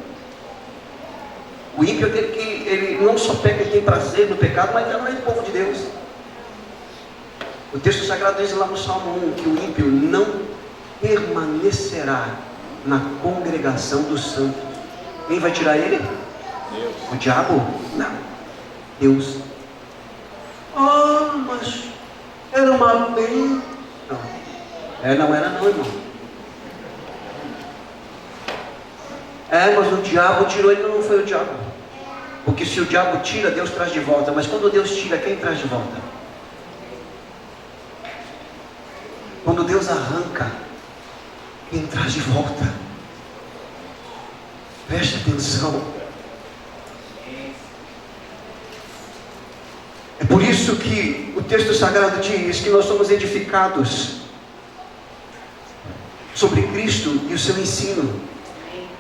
O ímpio é aquele que ele não só peca e tem prazer no pecado, mas também é do povo de Deus. O texto sagrado diz lá no Salmo 1 que o ímpio não permanecerá na congregação dos santos. Quem vai tirar ele? Deus. O diabo? Não. Deus. Ah, mas era uma bem. Não. Não era não, irmão. Mas o diabo tirou ele, não foi o diabo. Porque se o diabo tira, Deus traz de volta. Mas quando Deus tira, quem traz de volta? Quando Deus arranca, quem traz de volta? Preste atenção. É por isso que o texto sagrado diz que nós somos edificados sobre Cristo e o seu ensino,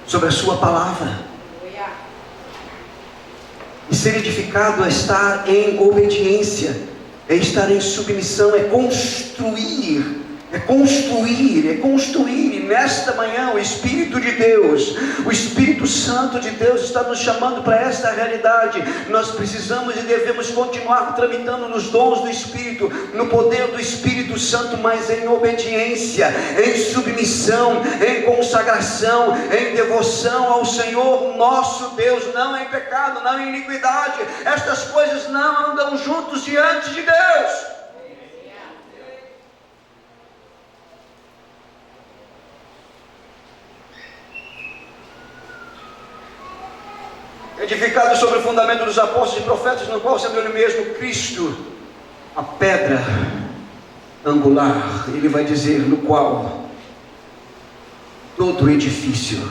sobre a sua palavra. E ser edificado é estar em obediência, é estar em submissão, é construir. E nesta manhã o Espírito de Deus, o Espírito Santo de Deus está nos chamando para esta realidade. Nós precisamos e devemos continuar tramitando nos dons do Espírito, no poder do Espírito Santo, mas em obediência, em submissão, em consagração, em devoção ao Senhor nosso Deus, não em pecado, não em iniquidade. Estas coisas não andam juntos diante de Deus. Edificado sobre o fundamento dos apóstolos e profetas, no qual sendo ele mesmo Cristo, a pedra angular, ele vai dizer, no qual todo edifício,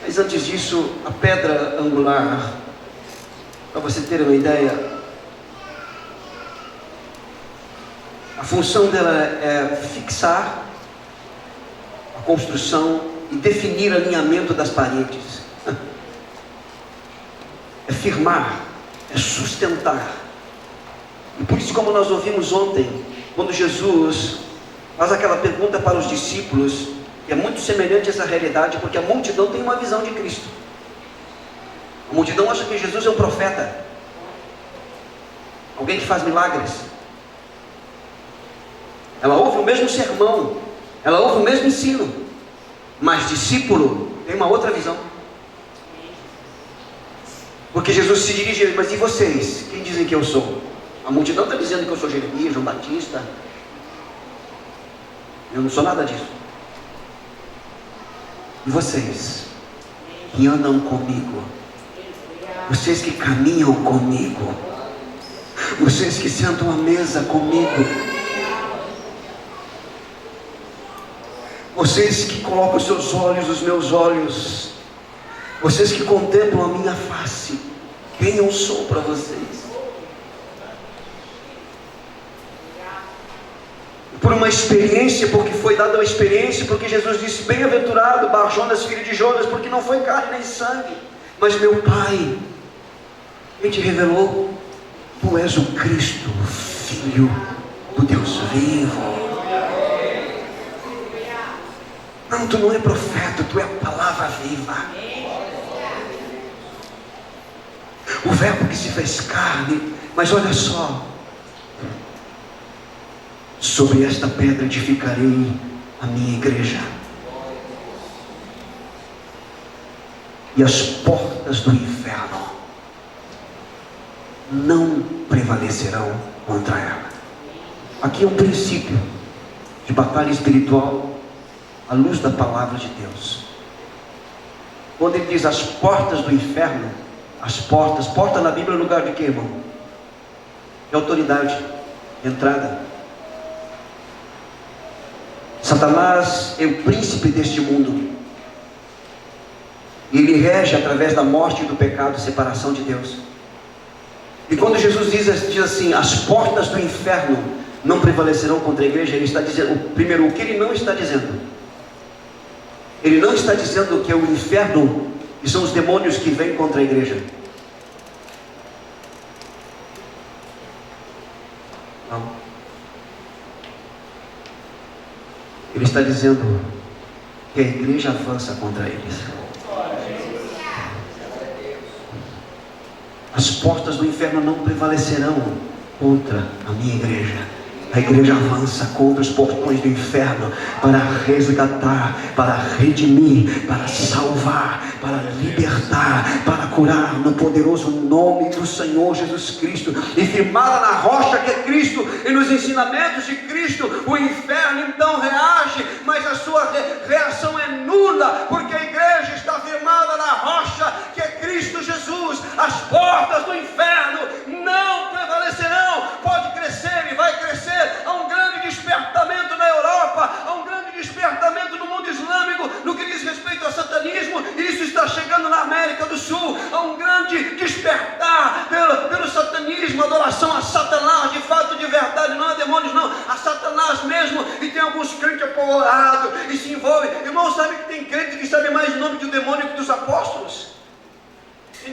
mas antes disso, a pedra angular, para você ter uma ideia, a função dela é fixar a construção e definir o alinhamento das paredes, é firmar, é sustentar. E por isso, como nós ouvimos ontem, quando Jesus faz aquela pergunta para os discípulos, que é muito semelhante a essa realidade, porque a multidão tem uma visão de Cristo. A multidão acha que Jesus é um profeta, alguém que faz milagres. Ela ouve o mesmo sermão, ela ouve o mesmo ensino, mas discípulo tem uma outra visão. Porque Jesus se dirige a eles, mas e vocês? Quem dizem que eu sou? A multidão está dizendo que eu sou Jeremias, João Batista. Eu não sou nada disso. E vocês que andam comigo, vocês que caminham comigo, vocês que sentam à mesa comigo, vocês que colocam os seus olhos nos meus olhos, vocês que contemplam a minha face, quem eu sou para vocês? Por uma experiência, porque foi dada uma experiência, porque Jesus disse, bem-aventurado Bar-Jonas, filho de Jonas, porque não foi carne nem sangue, mas meu Pai. Quem te revelou? Tu és o Cristo, o Filho do Deus vivo. Não, tu não é profeta, tu é a palavra viva. O verbo que se fez carne. Mas olha só, sobre esta pedra edificarei a minha igreja, e as portas do inferno não prevalecerão contra ela. Aqui é um princípio de batalha espiritual à luz da palavra de Deus. Quando ele diz as portas do inferno, as portas, porta na Bíblia é lugar de quê, irmão? De autoridade, de entrada. Satanás é o príncipe deste mundo. E ele rege através da morte e do pecado, separação de Deus. E quando Jesus diz assim, as portas do inferno não prevalecerão contra a igreja, ele está dizendo, primeiro, o que ele não está dizendo? Ele não está dizendo que é o inferno e são os demônios que vêm contra a igreja. Não. Ele está dizendo que a igreja avança contra eles. As portas do inferno não prevalecerão contra a minha igreja. A igreja avança contra os portões do inferno para resgatar, para redimir, para salvar, para libertar, para curar no poderoso nome do Senhor Jesus Cristo. E firmada na rocha que é Cristo e nos ensinamentos de Cristo, o inferno então reage, mas a sua reação é nula, porque a igreja está firmada na rocha que é Cristo Jesus. As portas do inferno não prevalecerão. Pode crescer e vai crescer. Há um grande despertamento na Europa, há um grande despertamento no mundo islâmico no que diz respeito ao satanismo, e isso está chegando na América do Sul. Há um grande despertar pelo satanismo, adoração a Satanás, de fato, de verdade, não a demônios não, a Satanás mesmo. E tem alguns crentes apavorados e se envolvem. Irmão, sabe que tem crente que sabe mais o nome do demônio que dos apóstolos?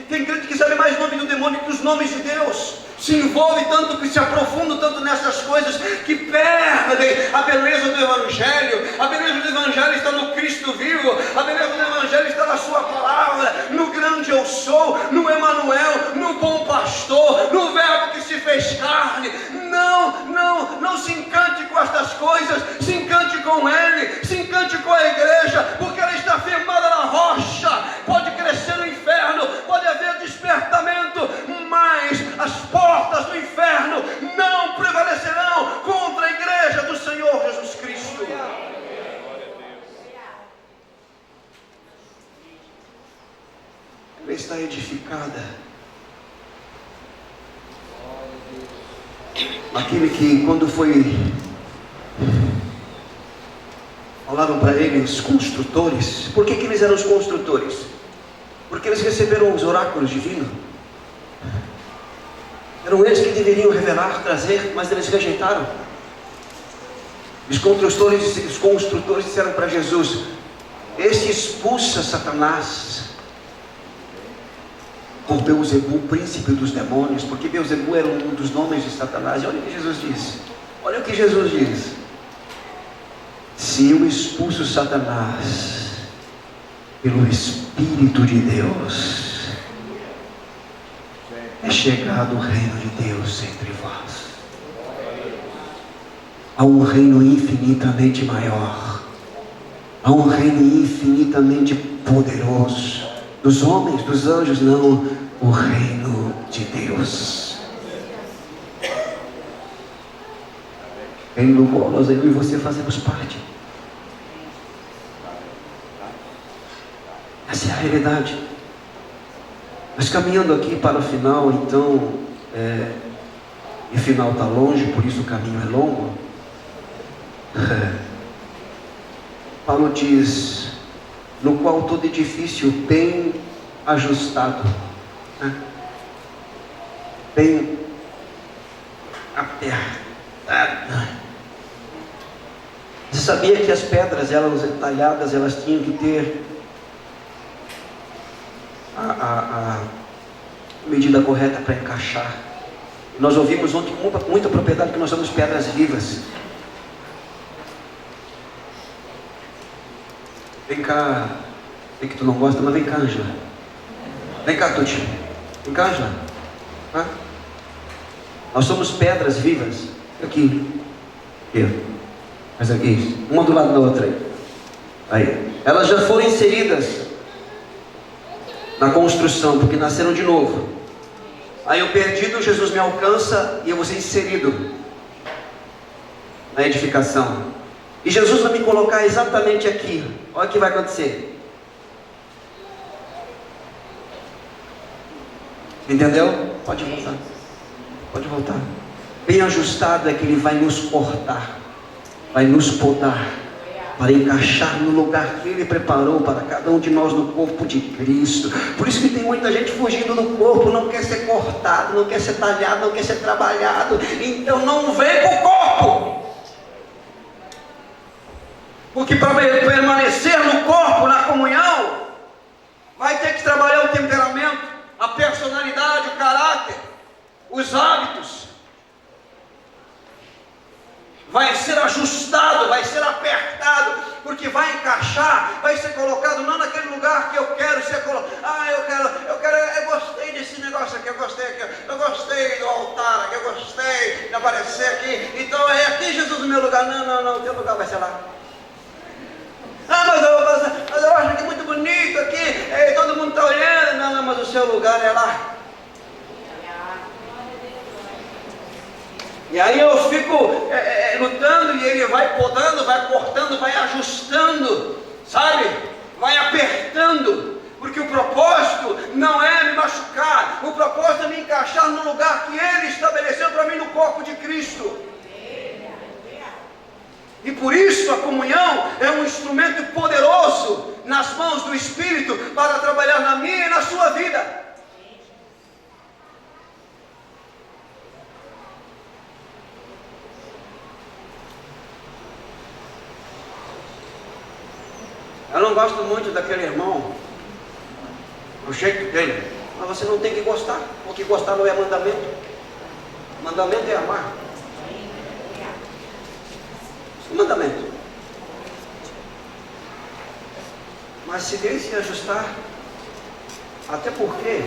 Tem crente que sabe mais o nome do demônio que os nomes de Deus. Se envolve tanto, que se aprofundam tanto nessas coisas, que perdem a beleza do Evangelho. A beleza do Evangelho está no Cristo vivo. A beleza do Evangelho está na sua palavra, no grande eu sou, no Emanuel, no bom pastor, no verbo que se fez carne. Não se encante com estas coisas. Se encante com Ele, se encante com a igreja, porque ela está firmada na rocha. Pode crescer no inferno, pode haver despertamento, mas as portas do inferno não prevalecerão contra a igreja do Senhor Jesus Cristo. Ela está edificada. Aquele que, quando foi, falaram para ele os construtores. Por que eles eram os construtores? Porque eles receberam os oráculos divinos. Eram eles que deveriam revelar, trazer, mas eles rejeitaram. Os construtores disseram para Jesus: este expulsa Satanás por Beelzebul, príncipe dos demônios, porque Beelzebul era um dos nomes de Satanás. E olha o que Jesus diz. Olha o que Jesus diz: se eu expulso Satanás pelo Espírito de Deus, é chegado o reino de Deus entre vós. Há um reino infinitamente maior, há um reino infinitamente poderoso, dos homens, dos anjos, não, o reino de Deus. Reino do qual nós, eu e você, fazemos parte. Essa é a realidade. Mas caminhando aqui para o final, então, e o final está longe, por isso o caminho é longo. Paulo diz: no qual todo edifício bem ajustado, bem apertado. Você sabia que as pedras, elas talhadas, elas tinham que ter a medida correta para encaixar? Nós ouvimos ontem com muita propriedade que nós somos pedras vivas. Vem cá, sei que tu não gosta, mas vem cá, Ângela. Vem cá, Tuti. Vem cá, Ângela. Nós somos pedras vivas aqui. Mas aqui, isso. Uma do lado da outra aí. Elas já foram inseridas na construção, porque nasceram de novo. Aí eu perdido, Jesus me alcança e eu vou ser inserido na edificação. E Jesus vai me colocar exatamente aqui. Olha o que vai acontecer. Entendeu? Pode voltar. Pode voltar. Bem ajustado é que Ele vai nos cortar, vai nos podar, para encaixar no lugar que Ele preparou para cada um de nós no corpo de Cristo. Por isso que tem muita gente fugindo do corpo, não quer ser cortado, não quer ser talhado, não quer ser trabalhado. Então não vem para o corpo. Porque para permanecer no corpo, na comunhão, vai ter que trabalhar o temperamento, a personalidade, o caráter, os hábitos. Vai ser ajustado, vai ser apertado, porque vai encaixar, vai ser colocado não naquele lugar que eu quero ser colocado. Eu gostei desse negócio aqui, eu gostei do altar aqui, eu gostei de aparecer aqui, então é aqui Jesus no meu lugar. Não, o teu lugar vai ser lá. Mas eu acho que é muito bonito aqui, todo mundo está olhando. Não, mas o seu lugar é lá. E aí eu fico lutando e Ele vai podando, vai cortando, vai ajustando, sabe? Vai apertando, porque o propósito não é me machucar, o propósito é me encaixar no lugar que Ele estabeleceu para mim no corpo de Cristo. E por isso a comunhão é um instrumento poderoso nas mãos do Espírito para trabalhar na minha e na sua vida. Eu não gosto muito daquele irmão, o jeito dele. Mas você não tem que gostar, porque gostar não é mandamento. Mandamento é amar. Mandamento. Mas se Deus se ajustar, até porque,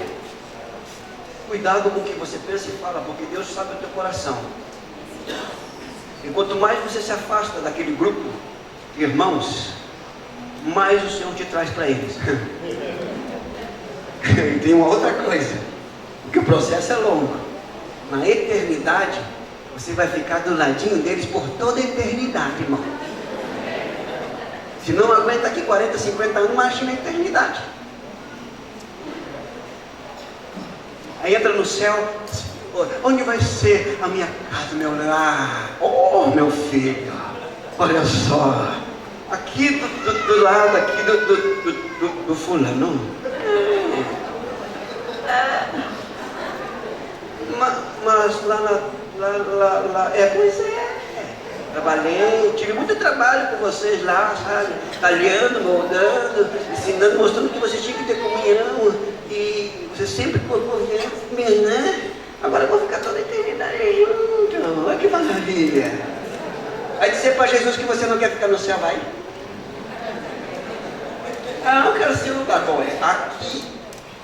cuidado com o que você pensa e fala, porque Deus sabe o teu coração. E quanto mais você se afasta daquele grupo de irmãos, mais o Senhor te traz para eles. E tem uma outra coisa, porque o processo é longo. Na eternidade, você vai ficar do ladinho deles por toda a eternidade, irmão. Se não aguenta aqui 40, 50 anos, mas na eternidade. Aí entra no céu, onde vai ser a minha casa, meu lar? Oh, meu filho, olha só. Aqui do lado aqui do fulano. Mas lá pois é. Trabalhei, tive muito trabalho com vocês lá, sabe? Talhando, moldando, ensinando, mostrando que vocês tinham que ter comunhão. E você sempre convivendo, né? Agora eu vou ficar toda a eternidade junto. Olha que maravilha. Vai dizer para Jesus que você não quer ficar no céu, vai? Ah, eu quero ser um lugar bom.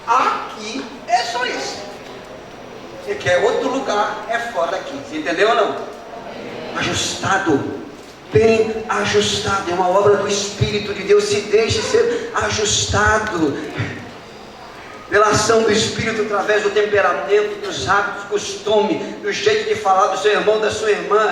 Aqui é só isso. Você quer outro lugar, é fora daqui. Você entendeu ou não? Ajustado, bem ajustado. É uma obra do Espírito de Deus. Se deixe ser ajustado pela ação do Espírito, através do temperamento, dos hábitos, costume, do jeito de falar do seu irmão, da sua irmã.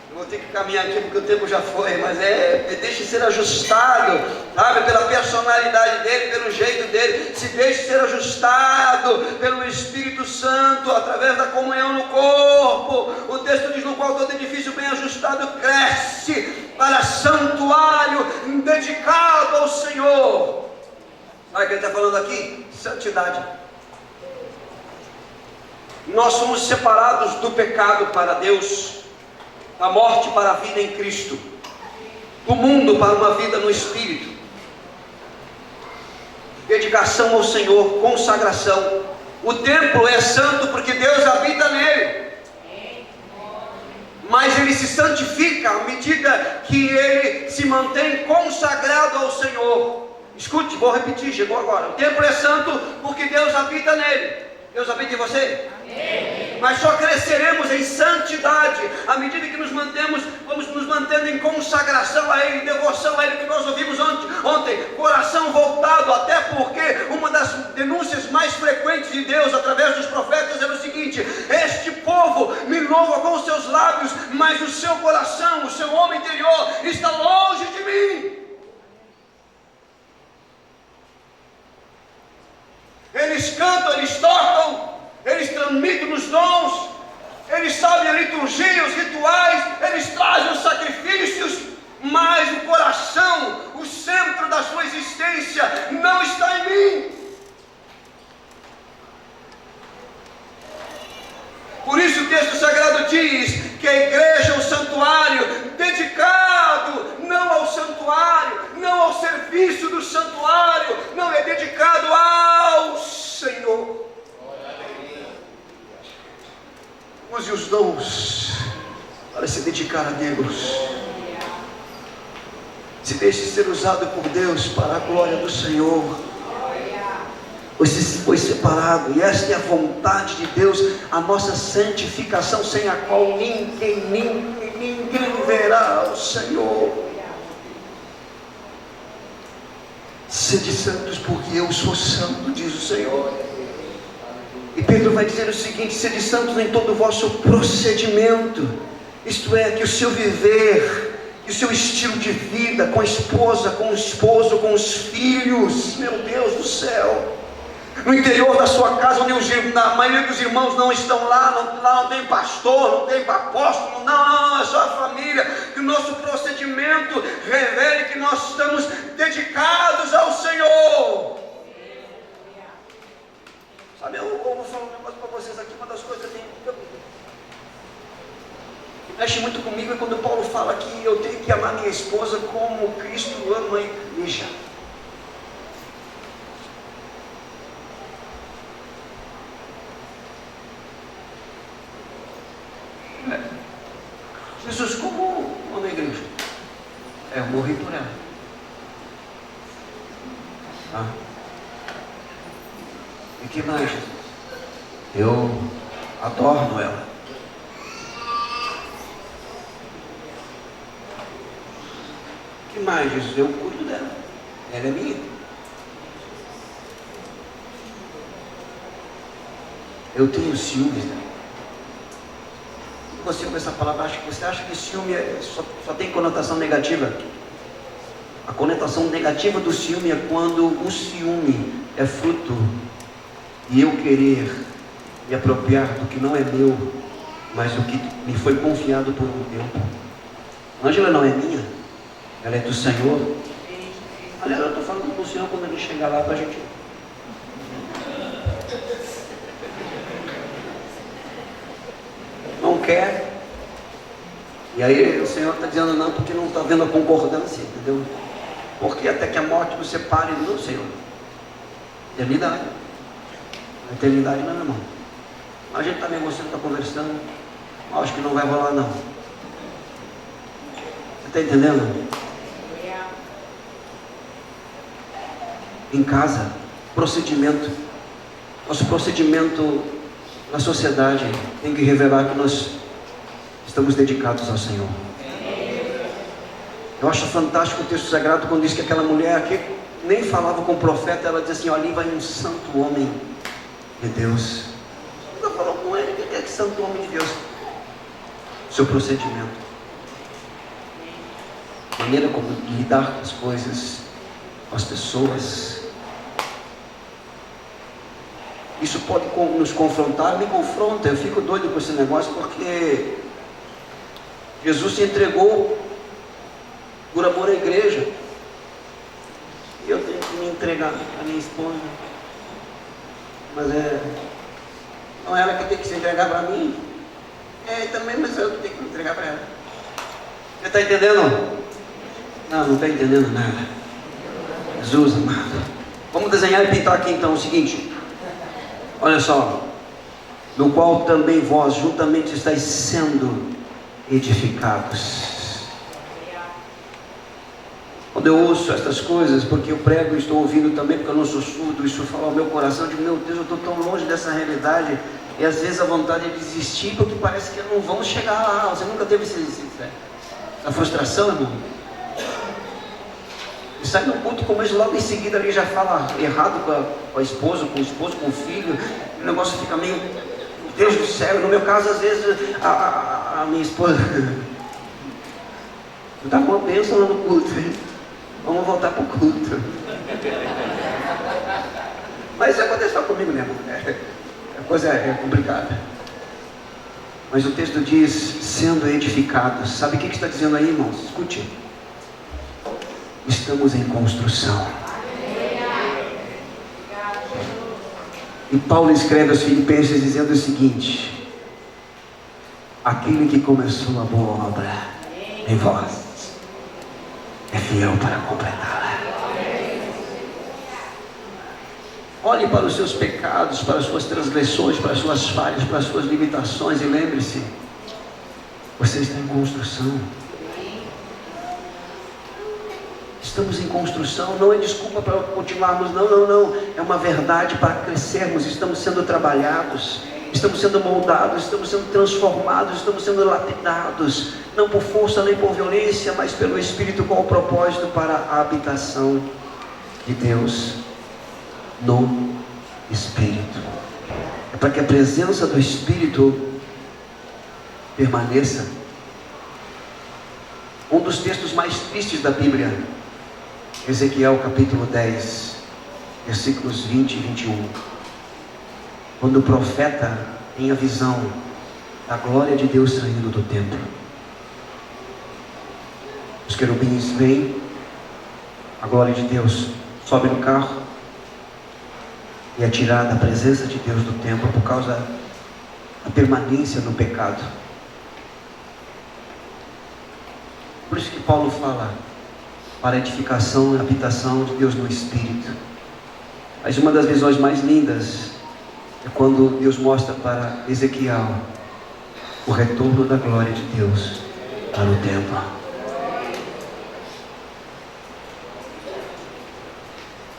Eu vou ter que caminhar aqui porque o tempo já foi, mas deixe ser ajustado, sabe, pela personalidade dele, pelo jeito dele. Se deixe ser ajustado pelo Espírito Santo, através da comunhão no corpo. O texto diz: no qual todo edifício bem ajustado cresce para santuário dedicado ao Senhor. Sabe o que ele está falando aqui? Santidade. Nós somos separados do pecado para Deus, da morte para a vida em Cristo, do mundo para uma vida no Espírito. Dedicação ao Senhor, consagração. O templo é santo porque Deus habita nele, mas ele se santifica à medida que ele se mantém consagrado ao Senhor. Escute, vou repetir, chegou agora. O templo é santo porque Deus habita nele. Deus habita em você? Mas só cresceremos em santidade à medida que vamos nos mantendo em consagração a Ele, devoção a Ele, que nós ouvimos ontem, coração voltado, até porque uma das denúncias mais frequentes de Deus através dos profetas era o seguinte: este povo me louva com os seus lábios, mas o seu coração, o seu homem interior está longe de mim. Eles cantam, eles tocam, eles transmitem os dons, eles sabem a liturgia, os rituais, eles trazem os sacrifícios, mas o coração, o centro da sua existência não está em mim. Por isso o texto sagrado diz que a igreja é um santuário dedicado não ao santuário, não ao serviço do santuário, não, é dedicado ao Senhor. Use os dons para se dedicar a Deus. Se deixe ser usado por Deus para a glória do Senhor. Você foi separado, e esta é a vontade de Deus, a nossa santificação, sem a qual ninguém verá o Senhor. Sede santos, porque eu sou santo, diz o Senhor. E Pedro vai dizer o seguinte: sede santos em todo o vosso procedimento, isto é, que o seu viver, que o seu estilo de vida, com a esposa, com o esposo, com os filhos, meu Deus do céu, no interior da sua casa, onde a maioria dos irmãos não estão lá não tem pastor, não tem apóstolo, não, é só a família, que o nosso procedimento revele que nós estamos dedicados ao Senhor. Sabe, eu vou falar um negócio para vocês aqui, uma das coisas que mexe muito comigo é quando Paulo fala que eu tenho que amar minha esposa como Cristo ama a igreja. Jesus, como ama a igreja? Eu morri por ela. E que mais, Jesus? Eu adorno ela. Que mais, Jesus? Eu cuido dela. Ela é minha. Eu tenho ciúmes dela. Você com essa palavra, você acha que ciúme só tem conotação negativa? A conotação negativa do ciúme é quando o ciúme é fruto de eu querer me apropriar do que não é meu, mas o que me foi confiado por um tempo. Ângela não é minha, ela é do Senhor. Aliás, eu estou falando com o Senhor quando ele chegar lá para a gente. Não quer, e aí o Senhor está dizendo não, porque não está vendo a concordância, entendeu? Porque até que a morte nos separe do Senhor. Eternidade. A eternidade não é, irmão. A gente está negociando, está conversando, acho que não vai rolar não. Você está entendendo? Em casa, procedimento. Nosso procedimento na sociedade tem que revelar que nós estamos dedicados ao Senhor. Eu acho fantástico o texto sagrado quando diz que aquela mulher que nem falava com o profeta, ela diz assim: ali vai um santo homem de Deus. Nunca falou com ele. O que é que santo homem de Deus? Seu procedimento, maneira como lidar com as coisas, com as pessoas. Isso pode nos confrontar, me confronta. Eu fico doido com esse negócio, porque Jesus se entregou por amor à igreja, e eu tenho que me entregar à minha esposa, mas não é ela que tem que se entregar para mim, também, mas eu que tenho que me entregar para ela. Você está entendendo? Não está entendendo nada. Jesus amado, vamos desenhar e pintar aqui então o seguinte. Olha só: no qual também vós juntamente estáis sendo edificados. Quando eu ouço estas coisas, porque eu prego e estou ouvindo também, porque eu não sou surdo, isso fala ao meu coração, eu digo: meu Deus, eu estou tão longe dessa realidade, E às vezes a vontade é desistir, porque parece que não vamos chegar lá. Você nunca teve essa frustração, irmão? E sai no culto como isso, logo em seguida ali já fala errado com a esposa, com o esposo, com o filho. O negócio fica meio, Deus do céu. No meu caso, às vezes, a minha esposa dá uma bênção lá no culto. Vamos voltar para o culto. Mas isso acontece só comigo, né, irmão? A coisa é complicada. Mas o texto diz, sendo edificados. Sabe o que está dizendo aí, irmãos? Escute. Estamos em construção. E Paulo escreve aos Filipenses dizendo o seguinte: aquele que começou a boa obra em vós é fiel para completá-la. Olhe para os seus pecados, para as suas transgressões, para as suas falhas, para as suas limitações e lembre-se, você está em construção. Estamos em construção, não é desculpa para continuarmos, não. É uma verdade para crescermos. Estamos sendo trabalhados, estamos sendo moldados, estamos sendo transformados, estamos sendo lapidados, não por força nem por violência, mas pelo Espírito, com o propósito para a habitação de Deus no Espírito. É para que a presença do Espírito permaneça. Um dos textos mais tristes da Bíblia, Ezequiel capítulo 10, versículos 20 e 21. Quando o profeta tem a visão da glória de Deus saindo do templo. Os querubins vêm, a glória de Deus sobe no carro e é tirada a presença de Deus do templo por causa da permanência no pecado. Por isso que Paulo fala para a edificação e habitação de Deus no Espírito. Mas uma das visões mais lindas é quando Deus mostra para Ezequiel o retorno da glória de Deus para o templo.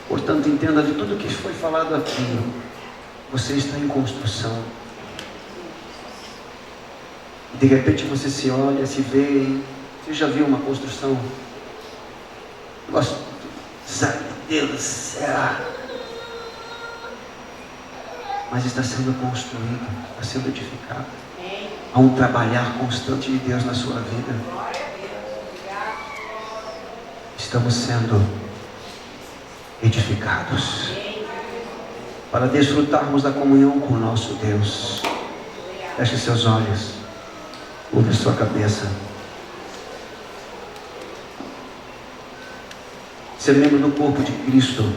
Portanto, entenda de tudo que foi falado aqui, você está em construção. E de repente você se olha, se vê, e você já viu uma construção? Negócio, sabe, Deus do céu. Mas está sendo construído, está sendo edificado. Há um trabalhar constante de Deus na sua vida. Estamos sendo edificados para desfrutarmos da comunhão com o nosso Deus. Feche seus olhos, curve sua cabeça. Ser membro do corpo de Cristo,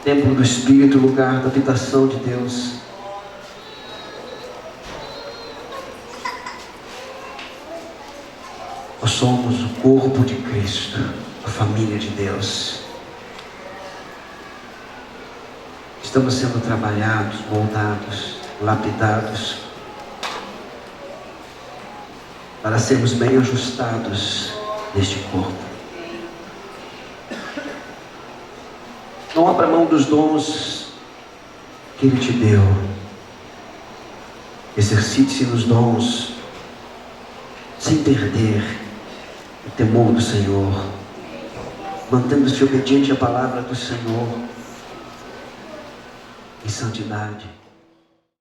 templo do Espírito, lugar da habitação de Deus. Nós somos o corpo de Cristo, a família de Deus. Estamos sendo trabalhados, moldados, lapidados, para sermos bem ajustados neste corpo. Não abra mão dos dons que Ele te deu. Exercite-se nos dons, sem perder o temor do Senhor, mantendo-se obediente à palavra do Senhor em santidade.